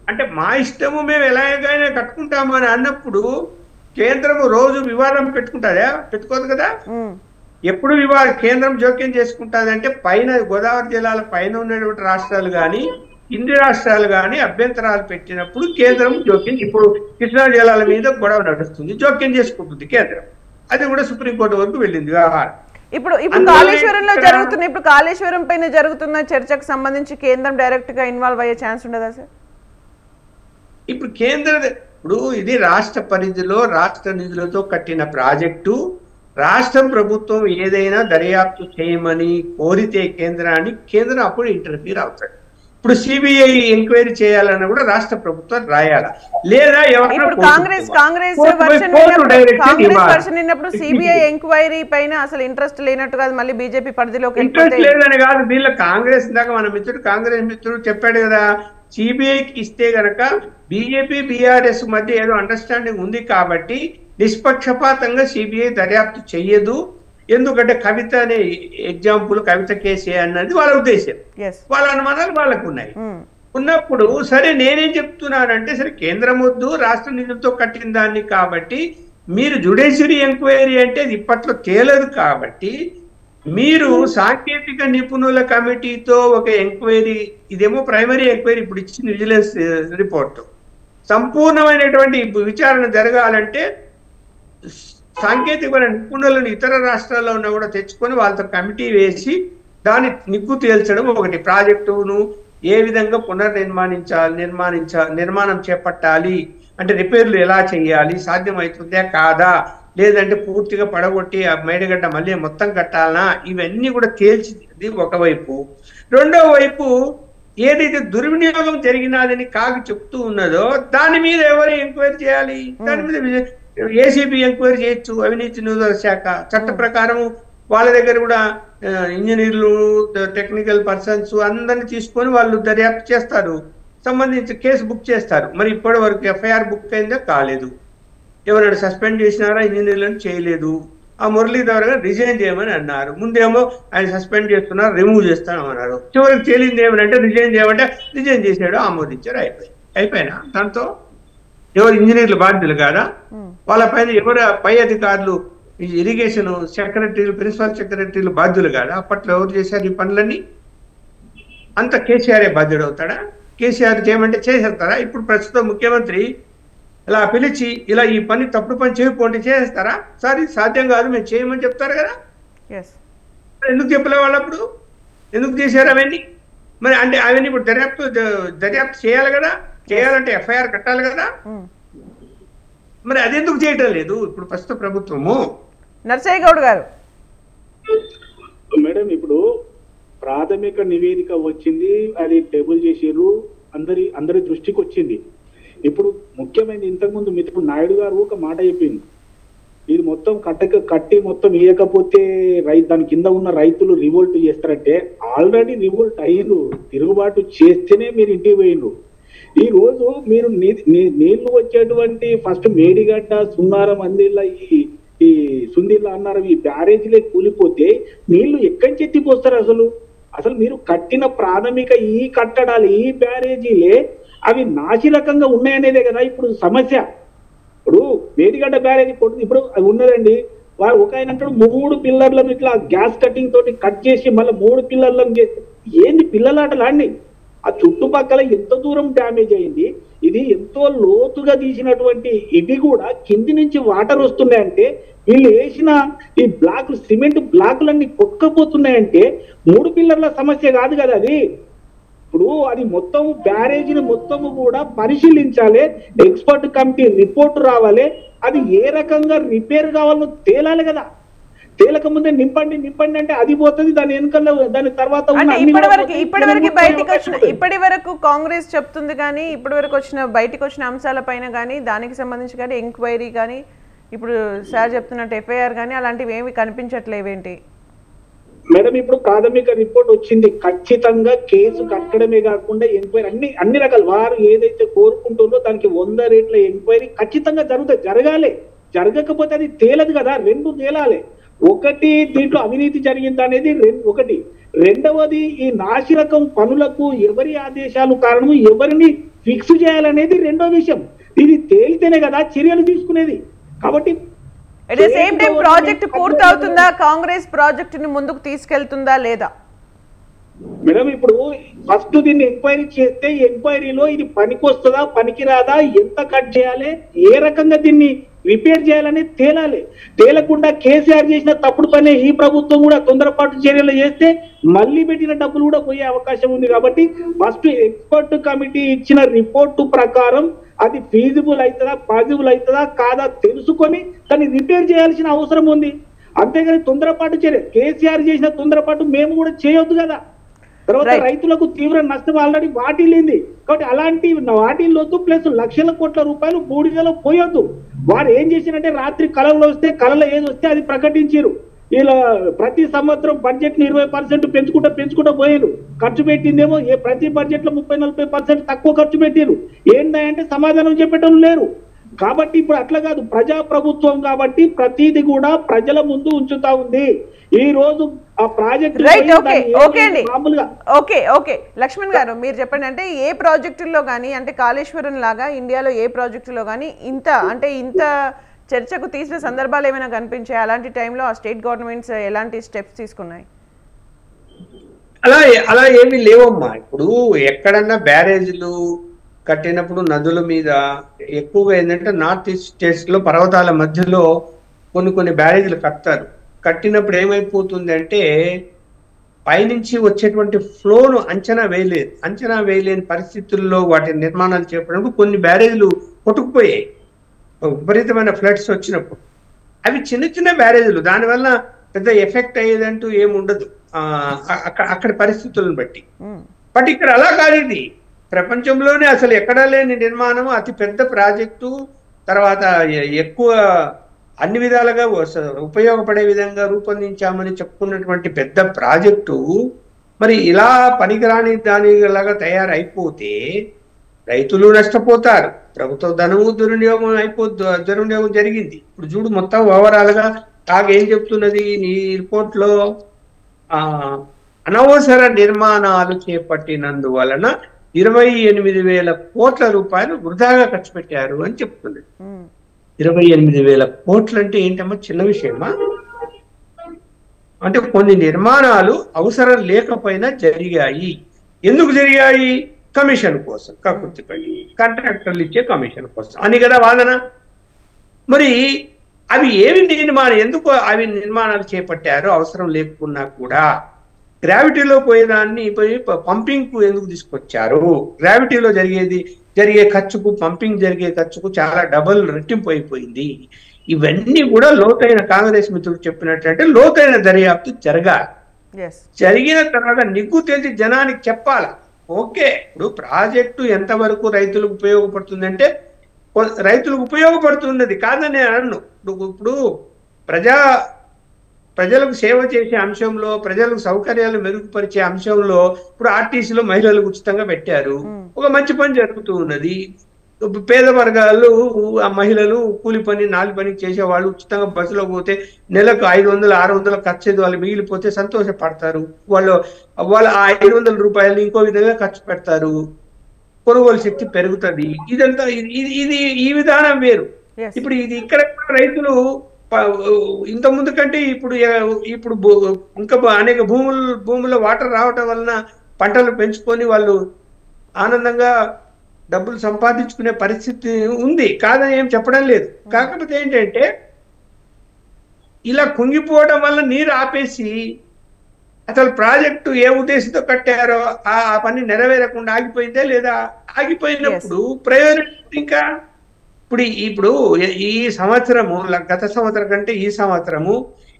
Speaker 2: అంటే మా ఇష్టము, మేము ఎలాగైనా కట్టుకుంటాము అని అన్నప్పుడు కేంద్రం రోజు వివాదం పెట్టుకుంటుందా? పెట్టుకోదు కదా. ఎప్పుడు కేంద్రం జోక్యం చేసుకుంటుంది అంటే పైన గోదావరి జిల్లాల పైన ఉన్నటువంటి రాష్ట్రాలు కానీ కింది రాష్ట్రాలు కానీ అభ్యంతరాలు పెట్టినప్పుడు కేంద్రం జోక్యం. ఇప్పుడు కృష్ణా జిల్లాల మీద గొడవ నడుస్తుంది, జోక్యం చేసుకుంటుంది కేంద్రం. అది కూడా సుప్రీంకోర్టు వరకు వెళ్ళింది వ్యవహారం.
Speaker 1: ఇప్పుడు కాళేశ్వరంలో జరుగుతున్న కాళేశ్వరం పైన జరుగుతున్న చర్చకు సంబంధించి కేంద్రం డైరెక్ట్ గా ఇన్వాల్వ్ అయ్యే ఛాన్స్ ఉండదా సార్?
Speaker 2: ఇప్పుడు ఇది రాష్ట్ర పరిధిలో రాష్ట్ర నిధులతో కట్టిన ప్రాజెక్టు. రాష్ట్ర ప్రభుత్వం ఏదైనా దర్యాప్తు చేయమని కోరితే కేంద్రం అప్పుడు ఇంటర్ఫీర్ అవుతాడు. ఇప్పుడు సిబిఐ ఎంక్వైరీ చేయాలన్నా కూడా రాష్ట్ర ప్రభుత్వం రాయాలా, లేదా
Speaker 1: కాంగ్రెస్ వర్షన్ అయినప్పుడు సిబిఐ ఎంక్వైరీ పైన అసలు ఇంట్రెస్ట్ లేనట్టు కాదు, మళ్ళీ బీజేపీ పరిధిలోకి
Speaker 2: ఇంట్రెస్ట్ లేదని కాదు. వీళ్ళ కాంగ్రెస్ దాకా మన కాంగ్రెస్ మిత్రుడు చెప్పాడు కదా, సిబిఐకి ఇస్తే గనక బీజేపీ బీఆర్ఎస్ మధ్య ఏదో అండర్స్టాండింగ్ ఉంది కాబట్టి నిష్పక్షపాతంగా సిబిఐ దర్యాప్తు చెయ్యదు. ఎందుకంటే కవిత అనే ఎగ్జాంపుల్, కవిత కేసే అన్నది వాళ్ళ ఉద్దేశం. వాళ్ళ అనుమానాలు వాళ్ళకు ఉన్నాయి. ఉన్నప్పుడు సరే నేనేం చెప్తున్నానంటే, సరే కేంద్రం వద్దు, రాష్ట్ర నిధులతో కట్టిన దాన్ని కాబట్టి మీరు జ్యుడిషియరీ ఎంక్వైరీ అంటే ఇప్పట్లో తేలదు కాబట్టి మీరు సాంకేతిక నిపుణుల కమిటీతో ఒక ఎంక్వైరీ, ఇదేమో ప్రైమరీ ఎంక్వైరీ ఇప్పుడు ఇచ్చిన విజిలెన్స్ రిపోర్టు, సంపూర్ణమైనటువంటి విచారణ జరగాలంటే సాంకేతికమైన నిపుణులను ఇతర రాష్ట్రాల్లో ఉన్నా కూడా తెచ్చుకొని వాళ్ళతో కమిటీ వేసి దాన్ని నిగ్గు తేల్చడం ఒకటి. ప్రాజెక్టును ఏ విధంగా నిర్మాణం చేపట్టాలి అంటే రిపేర్లు ఎలా చేయాలి, సాధ్యమవుతుందా కాదా, లేదంటే పూర్తిగా పడగొట్టి ఆ మేడగడ్డ మళ్ళీ మొత్తం కట్టాలనా, ఇవన్నీ కూడా తేల్చింది ఒకవైపు. రెండో వైపు ఏదైతే దుర్వినియోగం జరిగినదని కాగి చెప్తూ ఉన్నదో దాని మీద ఎవరు ఎంక్వైరీ చేయాలి? దాని మీద ఏసీబీ ఎంక్వైరీ చేయొచ్చు. అవినీతి నిరోధక శాఖ చట్ట ప్రకారం వాళ్ళ దగ్గర కూడా ఇంజనీర్లు, టెక్నికల్ పర్సన్స్ అందరిని తీసుకొని వాళ్ళు దర్యాప్తు చేస్తారు, సంబంధించి కేసు బుక్ చేస్తారు. మరి ఇప్పటి వరకు ఎఫ్ఐఆర్ బుక్ అయిందా? కాలేదు. ఎవరైనా సస్పెండ్ చేసినారా? ఇంజనీర్లను చేయలేదు. ఆ మురళీధర్ గారు రిజైన్ చేయమని అన్నారు. ముందేమో ఆయన సస్పెండ్ చేస్తున్నారు, రిమూవ్ చేస్తామన్నారు. చివరికి తేలింది ఏమనంటే రిజైన్ చేయమంటే రిజైన్ చేశాడు, ఆమోదించారు, అయిపోయినా దాంతో ఎవరు ఇంజనీర్లు బాధ్యులు కాదా? వాళ్ళ పైన ఎవరు పై అధికారులు, ఇరిగేషన్ సెక్రటరీలు, ప్రిన్సిపల్ సెక్రటరీలు బాధ్యులు కాదా? అప్పట్లో ఎవరు చేశారు ఈ పనులన్నీ? అంత కేసీఆరే బాధ్యుడు అవుతాడా? కేసీఆర్ చేయమంటే చేసేస్తారా? ఇప్పుడు ప్రస్తుతం ముఖ్యమంత్రి ఇలా పిలిచి ఇలా ఈ పని తప్పుడు పని చేయకపోతే చేసేస్తారా? సార్ ఇది సాధ్యం కాదు, మేము చేయమని చెప్తారు కదా. ఎందుకు చెప్పలే వాళ్ళప్పుడు? ఎందుకు చేశారు అవన్నీ? మరి అంటే అవన్నీ ఇప్పుడు దర్యాప్తు చేయాలి కదా. చేయాలంటే ఎఫ్ఐఆర్ కట్టాలి కదా. మరి అది ఎందుకు చేయటం లేదు ఇప్పుడు ప్రస్తుత ప్రభుత్వము?
Speaker 1: నర్సయ్య గౌడ్ గారు
Speaker 4: మేడం, ఇప్పుడు ప్రాథమిక నివేదిక వచ్చింది, అది టేబుల్ చేసిర్రు, అందరి దృష్టికి వచ్చింది. ఇప్పుడు ముఖ్యమైన ఇంతకుముందు మిత్రుడు నాయుడు గారు ఒక మాట చెప్పింది, ఇది మొత్తం కట్టి మొత్తం ఇవ్వకపోతే దాని కింద ఉన్న రైతులు రివోల్ట్ చేస్తారంటే ఆల్రెడీ రివోల్ట్ అయ్యిండ్రు, తిరుగుబాటు చేస్తేనే మీరు ఇంటికి పోయిండ్రు. ఈ రోజు మీరు నీళ్లు వచ్చేటువంటి ఫస్ట్ మేడిగడ్డ, సున్నారం, అందిళ్ళ ఈ సుందీర్లా అన్నారు ఈ బ్యారేజీలే కూలిపోతే నీళ్లు ఎక్కడి నుంచి ఎత్తిపోస్తారు అసలు? అసలు మీరు కట్టిన ప్రాథమిక ఈ కట్టడాలు ఈ బ్యారేజీలే అవి నాసిరకంగా ఉన్నాయనేదే కదా ఇప్పుడు సమస్య. ఇప్పుడు మేడిగడ్డ బ్యారేజీ ఇప్పుడు అది ఉన్నదండి, వారు ఒక ఆయన అంటాడు 3 పిల్లర్లను ఇట్లా గ్యాస్ కట్టింగ్ తోటి కట్ చేసి మళ్ళీ 3 పిల్లర్లను చేసి ఏంది పిల్లలాటలా అండి? ఆ చుట్టుపక్కల ఎంత దూరం డ్యామేజ్ అయింది, ఇది ఎంతో లోతుగా తీసినటువంటి ఇది కూడా కింది నుంచి వాటర్ వస్తున్నాయంటే వీళ్ళు వేసిన ఈ బ్లాక్ సిమెంట్ బ్లాకులన్నీ కొట్టుకపోతున్నాయంటే 3 పిల్లర్ల సమస్య కాదు కదా అది. ఇప్పుడు అది మొత్తం బ్యారేజీని మొత్తము కూడా పరిశీలించాలి, ఎక్స్పర్ట్ కమిటీ రిపోర్ట్ రావాలి, అది ఏ రకంగా రిపేర్ కావాలో తేలాలి కదా. తేలక ముందే నింపండి అంటే అది పోతుంది, దాని వెనుకల్లో దాని తర్వాత
Speaker 1: ఇప్పటి వరకు కాంగ్రెస్ చెప్తుంది కానీ ఇప్పటి వరకు బయటకు వచ్చిన అంశాల పైన కానీ దానికి సంబంధించి కానీ ఎంక్వైరీ కానీ ఇప్పుడు సార్ చెప్తున్నట్టు ఎఫ్ఐఆర్ కానీ అలాంటివి ఏమి కనిపించట్లేవేంటి
Speaker 4: మేడం? ఇప్పుడు ప్రాథమిక రిపోర్ట్ వచ్చింది, ఖచ్చితంగా కేసు కట్టడమే కాకుండా ఎంక్వైరీ అన్ని రకాల వారు ఏదైతే కోరుకుంటుందో దానికి 100 రేట్ల ఎంక్వైరీ ఖచ్చితంగా జరగాలి. జరగకపోతే అది తేలదు కదా. 2 తేలాలి. ఒకటి దీంట్లో అవినీతి జరిగింది అనేది ఒకటి, రెండవది ఈ నాసిరకం పనులకు ఎవరి ఆదేశాలు కారణము, ఎవరిని ఫిక్స్ చేయాలనేది రెండో విషయం. ఇది తేలితేనే కదా చర్యలు తీసుకునేది. కాబట్టి
Speaker 1: at the same time project పూర్తవుతుందా, కాంగ్రెస్ ప్రాజెక్ట్ ని ముందుకు తీసుకెళ్తుందా లేదా?
Speaker 4: మేడం ఇప్పుడు ఫస్ట్ దీన్ని ఎంక్వైరీ చేస్తే ఎంక్వైరీలో ఇది పనికొస్తుందా పనికిరాదా, ఎంత కట్ చేయాలి, ఏ రకంగా దీన్ని రిపేర్ చేయాలని తేలాలి. తేలకుండా కేసీఆర్ చేసిన తప్పుడు పని ఈ ప్రభుత్వం కూడా తొందరపాటు చర్యలు చేస్తే మళ్ళీ పెట్టిన డబ్బులు కూడా పోయే అవకాశం ఉంది. కాబట్టి ఫస్ట్ ఎక్స్పర్ట్ కమిటీ ఇచ్చిన రిపోర్టు ప్రకారం అది ఫీజిబుల్ అవుతుందా పాజిబుల్ అవుతుందా కాదా తెలుసుకొని దాన్ని రిపేర్ చేయాల్సిన అవసరం ఉంది. అంతేగాని తొందరపాటు చర్య కేసీఆర్ చేసిన తొందరపాటు మేము కూడా చేయొద్దు కదా. తర్వాత రైతులకు తీవ్ర నష్టం ఆల్రెడీ వాటిల్లింది. కాబట్టి అలాంటి వాటిల్లొద్దు, ప్లస్ లక్షల కోట్ల రూపాయలు బూడిదలో పోయొద్దు. వారు ఏం చేసినంటే రాత్రి కళలో వస్తే కళలో ఏది వస్తే అది ప్రకటించారు. ఇలా ప్రతి సంవత్సరం బడ్జెట్ ని 20% పెంచుకుంటూ పోయారు. ఖర్చు పెట్టిందేమో ప్రతి బడ్జెట్ లో 30-40% తక్కువ ఖర్చు పెట్టారు. ఏంటంటే సమాధానం చెప్పేటోళ్ళు లేరు. కాబట్టి ఇప్పుడు అట్లా కాదు, ప్రజా ప్రభుత్వం కాబట్టి ప్రతిది కూడా ప్రజల ముందు ఉంచుతా ఉంది. ఈ రోజు ఆ ప్రాజెక్ట్
Speaker 1: ఓకే లక్ష్మణ్ గారు మీరు చెప్పండి, అంటే ఏ ప్రాజెక్టుల్లో కానీ అంటే కాళేశ్వరం లాగా ఇండియాలో ఏ ప్రాజెక్టులో కానీ ఇంత చర్చకు తీసిన సందర్భాలు ఏమైనా కనిపించాయి? అలాంటి టైంలో ఆ స్టేట్ గవర్నమెంట్స్ ఎలాంటి స్టెప్స్ తీసుకున్నాయి?
Speaker 2: అలా ఏమీ లేవమ్మా. ఇప్పుడు ఎక్కడన్నా బ్యారేజీలు కట్టినప్పుడు నదుల మీద ఎక్కువగా ఏంటంటే నార్త్ ఈస్ట్ స్టేట్స్ లో పర్వతాల మధ్యలో కొన్ని బ్యారేజీలు కడతారు. కట్టినప్పుడు ఏమైపోతుంది అంటే పైనుంచి వచ్చేటువంటి ఫ్లోను అంచనా వేయలేని పరిస్థితుల్లో వాటి నిర్మాణాలు చేపట్టినప్పుడు కొన్ని బ్యారేజీలు కొట్టుకుపోయాయి. విపరీతమైన ఫ్లడ్స్ వచ్చినప్పుడు అవి చిన్న బ్యారేజీలు, దానివల్ల పెద్ద ఎఫెక్ట్ అయ్యేదంటూ ఏముండదు అక్కడి పరిస్థితులను బట్టి. బట్ ఇక్కడ అలా కాదు, ఇది ప్రపంచంలోనే అసలు ఎక్కడా లేని నిర్మాణం, అతి పెద్ద ప్రాజెక్టు, తర్వాత ఎక్కువ అన్ని విధాలుగా ఉపయోగపడే విధంగా రూపొందించామని చెప్పుకున్నటువంటి పెద్ద ప్రాజెక్టు మరి ఇలా పనికిరాని దానిలాగా తయారైపోతే రైతులు నష్టపోతారు, ప్రభుత్వ ధనము దుర్వినియోగం జరిగింది. ఇప్పుడు చూడు మొత్తం ఓవరాల్ గా ఏం చెప్తున్నది నీ రిపోర్ట్ లో, అనవసర నిర్మాణాలు చేపట్టినందువలన 28,000 కోట్ల రూపాయలు వృధాగా ఖర్చు పెట్టారు అని చెప్తుంది. 28,000 కోట్లు అంటే ఏంటమ్మా, చిన్న విషయమా? అంటే కొన్ని నిర్మాణాలు అవసరం లేకపోయినా జరిగాయి. ఎందుకు జరిగాయి? కమిషన్ కోసం, కక్కుర్తిపడి కాంట్రాక్టర్లు ఇచ్చే కమిషన్ కోసం అని కదా వాదన. మరి అవి ఎందుకు అవి నిర్మాణాలు చేపట్టారు అవసరం లేకున్నా కూడా? గ్రావిటీలో పోయేదాన్ని పంపింగ్ కు ఎందుకు తీసుకొచ్చారు? గ్రావిటీలో జరిగే ఖర్చుకు పంపింగ్ జరిగే ఖర్చుకు చాలా డబుల్ రెట్టింపు అయిపోయింది. ఇవన్నీ కూడా లోతైన కాంగ్రెస్ మిత్రులు చెప్పినట్టు లోతైన దర్యాప్తు జరగాలి. జరిగిన తర్వాత నిగ్గు తేల్చి జనానికి చెప్పాలి. ఓకే, ఇప్పుడు ప్రాజెక్టు ఎంతవరకు రైతులకు ఉపయోగపడుతుందంటే రైతులకు ఉపయోగపడుతున్నది కాదని నేను అన్ను. ఇప్పుడు ప్రజలకు సేవ చేసే అంశంలో, ప్రజలకు సౌకర్యాలు మెరుగుపరిచే అంశంలో ఇప్పుడు ఆర్టీసీలో మహిళలకు ఉచితంగా పెట్టారు, ఒక మంచి పని జరుగుతూ ఉన్నది. పేద వర్గాలు ఆ మహిళలు కూలి పని నాలి పని చేసేవాళ్ళు ఉచితంగా బస్సులో పోతే నెలకు 500 600 ఖర్చు వాళ్ళు మిగిలిపోతే సంతోషపడతారు. వాళ్ళ ఆ 500 రూపాయలు ఇంకో విధంగా ఖర్చు పెడతారు, కొనుగోలు శక్తి పెరుగుతుంది. ఇదంతా ఇది ఈ విధానం వేరు. ఇప్పుడు ఇది ఇక్కడ రైతులు ఇంత ముందు కంటే ఇప్పుడు ఇంకా అనేక భూముల్లో వాటర్ రావటం వలన పంటలు పెంచుకొని వాళ్ళు ఆనందంగా డబ్బులు సంపాదించుకునే పరిస్థితి ఉంది, కాదని ఏం చెప్పడం లేదు. కాకపోతే ఏంటంటే ఇలా కుంగిపోవడం వల్ల నీరు ఆపేసి అసలు ప్రాజెక్టు ఏ ఉద్దేశంతో కట్టారో ఆ పని నెరవేరకుండా ఆగిపోయిందే లేదా? ఆగిపోయినప్పుడు ప్రయోజనం ఇంకా ఇప్పుడు ఈ సంవత్సరము గత సంవత్సరం కంటే ఈ సంవత్సరము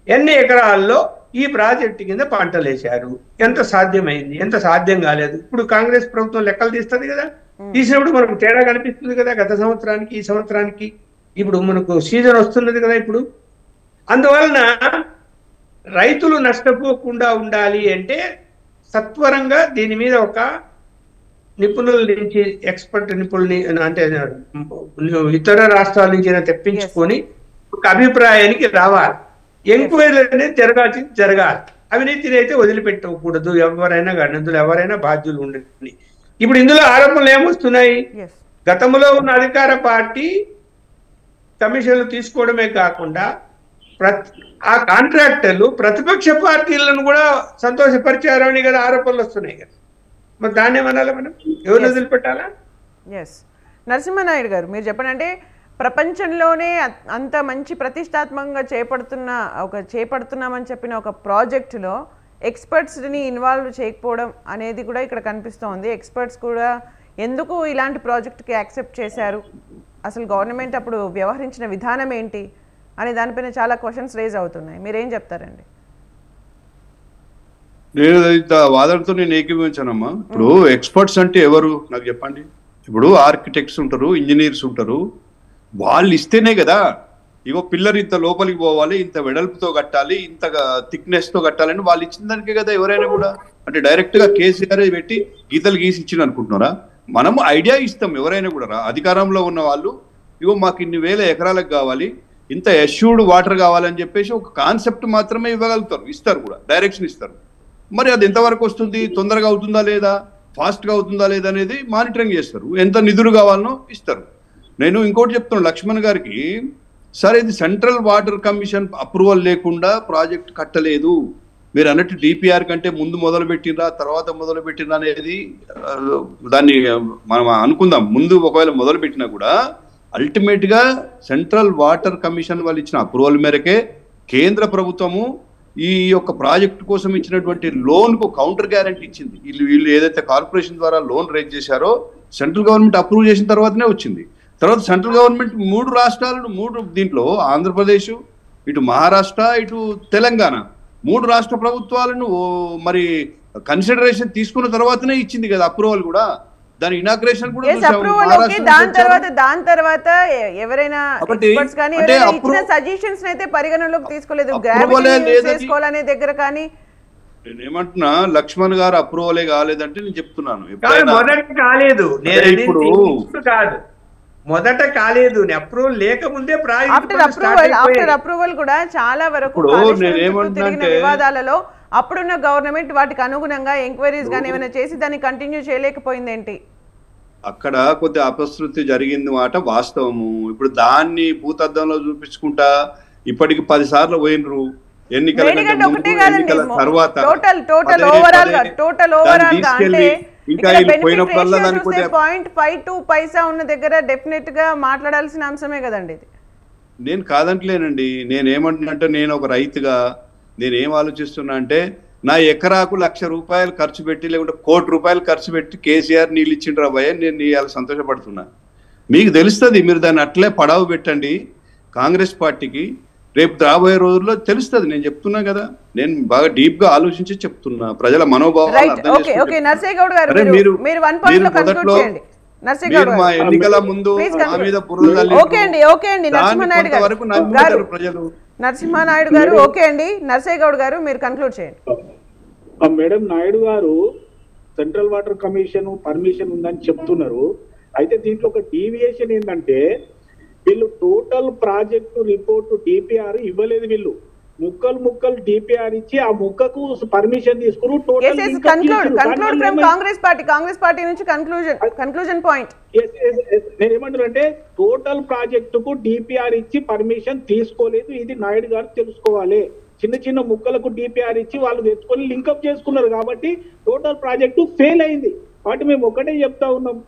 Speaker 2: ఎన్ని ఎకరాల్లో ఈ ప్రాజెక్టు కింద పంటలు వేశారు, ఎంత సాధ్యమైంది, ఎంత సాధ్యం కాలేదు. ఇప్పుడు కాంగ్రెస్ ప్రభుత్వం లెక్కలు తీస్తుంది కదా, తీసినప్పుడు మనకు తేడా కనిపిస్తుంది కదా. గత సంవత్సరానికి ఈ సంవత్సరానికి ఇప్పుడు మనకు సీజన్ వస్తున్నది కదా ఇప్పుడు. అందువలన రైతులు నష్టపోకుండా ఉండాలి అంటే సత్వరంగా దీని మీద ఒక నిపుణుల నుంచి ఎక్స్పర్ట్ నిపుణుల్ని అంటే ఇతర రాష్ట్రాల నుంచి తెప్పించుకొని ఒక అభిప్రాయానికి రావాలి. ఎంక్వైరీ అనేది జరగాలి. అవినీతిని అయితే వదిలిపెట్టకూడదు ఎవరైనా కానీ, అందులో ఎవరైనా బాధ్యులు ఉండండి. ఇప్పుడు ఇందులో ఆరోపణలు ఏమొస్తున్నాయి? గతంలో ఉన్న అధికార పార్టీ కమిషన్లు తీసుకోవడమే కాకుండా ఆ కాంట్రాక్టర్లు ప్రతిపక్ష పార్టీలను కూడా సంతోషపరిచారు అని కదా ఆరోపణలు వస్తున్నాయి కదా. మరి దాన్ని ఏమనాలి మనం? ఎవరిని వదిలిపెట్టాలా?
Speaker 1: నరసింహనాయుడు గారు మీరు చెప్పండి. అంటే ప్రపంచంలోనే అంత మంచి ప్రతిష్టాత్మకంగా చేపడుతున్నామని చెప్పిన ఒక ప్రాజెక్టులో ఎక్స్పర్ట్స్ని ఇన్వాల్వ్ చేయకపోవడం అనేది కూడా ఇక్కడ కనిపిస్తోంది. ఎక్స్పర్ట్స్ కూడా ఎందుకు ఇలాంటి ప్రాజెక్టుకి యాక్సెప్ట్ చేశారు, అసలు గవర్నమెంట్ అప్పుడు వ్యవహరించిన విధానం ఏంటి అనే దానిపైన చాలా క్వశ్చన్స్ రేజ్ అవుతున్నాయి. మీరేం చెప్తారండి?
Speaker 3: నేను వాదనతో నేను ఏకీభవించానమ్మా. ఇప్పుడు ఎక్స్పర్ట్స్ అంటే ఎవరు నాకు చెప్పండి. ఇప్పుడు ఆర్కిటెక్ట్స్ ఉంటారు, ఇంజనీర్స్ ఉంటారు, వాళ్ళు ఇస్తేనే కదా ఇగో పిల్లర్ ఇంత లోపలికి పోవాలి, ఇంత వెడల్పుతో కట్టాలి, ఇంత థిక్నెస్ తో కట్టాలని వాళ్ళు ఇచ్చిన దానికే కదా ఎవరైనా కూడా. అంటే డైరెక్ట్ గా కేసీఆర్ పెట్టి గీతలు గీసి ఇచ్చింది అనుకుంటున్నారా? మనం ఐడియా ఇస్తాం ఎవరైనా కూడా. అధికారంలో ఉన్న వాళ్ళు ఇగో మాకు ఇన్ని వేల ఎకరాలకు కావాలి, ఇంత ఎష్యూర్డ్ వాటర్ కావాలని చెప్పేసి ఒక కాన్సెప్ట్ మాత్రమే ఇవ్వగలుగుతారు, ఇస్తారు కూడా, డైరెక్షన్ ఇస్తారు. మరి అది ఎంతవరకు వస్తుంది, తొందరగా అవుతుందా లేదా, ఫాస్ట్గా అవుతుందా లేదా అనేది మానిటరింగ్ చేస్తారు. ఎంత నిధులు కావాలనో ఇస్తారు. నేను ఇంకోటి చెప్తున్నాను లక్ష్మణ్ గారికి, సార్ ఇది సెంట్రల్ వాటర్ కమిషన్ అప్రూవల్ లేకుండా ప్రాజెక్ట్ కట్టలేదు. మీరు అన్నట్టు డిపిఆర్ కంటే ముందు మొదలు పెట్టినరా తర్వాత మొదలు పెట్టినరా అనేది దాన్ని మనం అనుకుందాం. ముందు ఒకవేళ మొదలు పెట్టినా కూడా అల్టిమేట్ గా సెంట్రల్ వాటర్ కమిషన్ వాళ్ళు ఇచ్చిన అప్రూవల్ మేరకే కేంద్ర ప్రభుత్వము ఈ యొక్క ప్రాజెక్టు కోసం ఇచ్చినటువంటి లోన్ కు కౌంటర్ గ్యారంటీ ఇచ్చింది. వీళ్ళు ఏదైతే కార్పొరేషన్ ద్వారా లోన్ రేజ్ చేశారో సెంట్రల్ గవర్నమెంట్ అప్రూవ్ చేసిన తర్వాతనే వచ్చింది. తర్వాత సెంట్రల్ గవర్నమెంట్ 3 రాష్ట్రాలను దీంట్లో ఆంధ్రప్రదేశ్, ఇటు మహారాష్ట్ర, ఇటు తెలంగాణ 3 రాష్ట్ర ప్రభుత్వాలను మరి కన్సిడరేషన్ తీసుకున్న తర్వాతనే ఇచ్చింది కదా అప్రూవల్ కూడా. దాని ఇనాగ్రేషన్ కూడా
Speaker 1: దాని తర్వాత ఎవరైనా ఎక్స్పర్ట్స్ కానీ ఇచ్చిన సజెషన్స్ అయితే పరిగణలోకి తీసుకోలేదు. చేసుకోవాలనే దగ్గర కానీ
Speaker 3: నేను ఏమంటున్నా, లక్ష్మణ్ గారు అప్రూవలే కాలేదంటే నేను చెప్తున్నాను
Speaker 2: మొదట కాలేదు అప్రూవల్ లేకముందే
Speaker 1: ఆఫ్టర్ అప్రూవల్ కూడా చాలా వరకు తిరిగిన వివాదాలలో అప్పుడున్న గవర్నమెంట్ వాటికి అనుగుణంగా ఎంక్వైరీస్ గానీ ఏమైనా చేసి దాన్ని కంటిన్యూ చేయలేకపోయింది ఏంటి?
Speaker 3: అక్కడ కొద్ది అపశృతి జరిగింది మాట వాస్తవము. ఇప్పుడు దాన్ని భూతద్దంలో చూపించుకుంటా ఇప్పటికి 10 సార్లు పోయినరు. ఎన్నికల తర్వాత పోయినప్పుడల్లా దానికి
Speaker 1: 0.52 పైసా ఉన్న దగ్గర డెఫినెట్ గా మాట్లాడాల్సిన అంశమే కదండి ఇది.
Speaker 3: నేను కాదంటలేనండి. నేనేమంటున్నా, నేను ఒక రైతుగా నేనేం ఆలోచిస్తున్నా అంటే, నా ఎకరాకు 1,00,000 రూపాయలు ఖర్చు పెట్టి లేకుంటే 1 కోటి రూపాయలు ఖర్చు పెట్టి కేసీఆర్ నీళ్ళు ఇచ్చిండ్రు అబ్బాయి, నేను ఇవాళ సంతోషపడుతున్నా. మీకు తెలుస్తుంది, మీరు దాన్ని అట్లే పడావు పెట్టండి కాంగ్రెస్ పార్టీకి, రేపు రాబోయే రోజుల్లో తెలుస్తుంది. నేను చెప్తున్నా కదా, నేను బాగా డీప్ గా ఆలోచించి చెప్తున్నా. ప్రజల మనోభావాలు మా ఎన్నికల ముందు మా మీద ప్రజలు.
Speaker 1: నరసింహనాయుడు గారు ఓకే అండి. నర్సయ్య గౌడ్ గారు మీరు కన్క్లూడ్ చేయండి.
Speaker 4: మేడం నాయుడు గారు సెంట్రల్ వాటర్ కమిషన్ పర్మిషన్ ఉందని చెప్తున్నారు. అయితే దీంట్లో ఒక డీవియేషన్ ఏంటంటే వీళ్ళు టోటల్ ప్రాజెక్టు రిపోర్టు డిపిఆర్ ఇవ్వలేదు. వీళ్ళు ముక్కలు డిపిఆర్ ఇచ్చి ఆ ముక్కకు పర్మిషన్ తీసుకుని
Speaker 1: కాంగ్రెస్ పార్టీ నుంచి కన్క్లూజన్ పాయింట్
Speaker 4: నేను ఏమంటానంటే టోటల్ ప్రాజెక్టుకు డిపిఆర్ ఇచ్చి పర్మిషన్ తీసుకోలేదు. ఇది నాయుడు గారు తెలుసుకోవాలి. చిన్న ముక్కలకు డిపిఆర్ ఇచ్చి వాళ్ళు తెచ్చుకొని లింకప్ చేసుకున్నారు కాబట్టి టోటల్ ప్రాజెక్టు ఫెయిల్ అయింది. కాబట్టి మేము ఒకటే చెప్తా ఉన్నాం,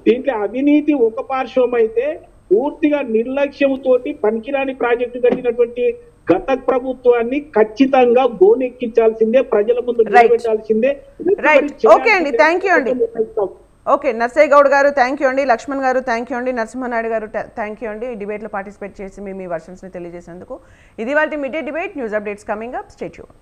Speaker 4: దీంట్లో అవినీతి ఒక పార్శ్వం అయితే పూర్తిగా నిర్లక్ష్యంతోటి పనికిరాని ప్రాజెక్టు కట్టినటువంటి గత ప్రభుత్వాన్ని ఖచ్చితంగా గోనెక్కించాల్సిందే, ప్రజల ముందు నిలబెట్టాల్సిందే.
Speaker 1: ఓకే అండి, థ్యాంక్ యూ అండి. ఓకే, నర్సయ్య గౌడ్ గారు థ్యాంక్ యూ అండి, లక్ష్మణ్ గారు థ్యాంక్ యూ అండి, నరసింహనాయుడు గారు థ్యాంక్ యూ అండి. ఈ డిబేట్లో పార్టిసిపేట్ చేసి మీ వర్షన్స్ని తెలియజేసేందుకు. ఇది వాళ్ళ mid day debate. News updates coming up. Stay tuned.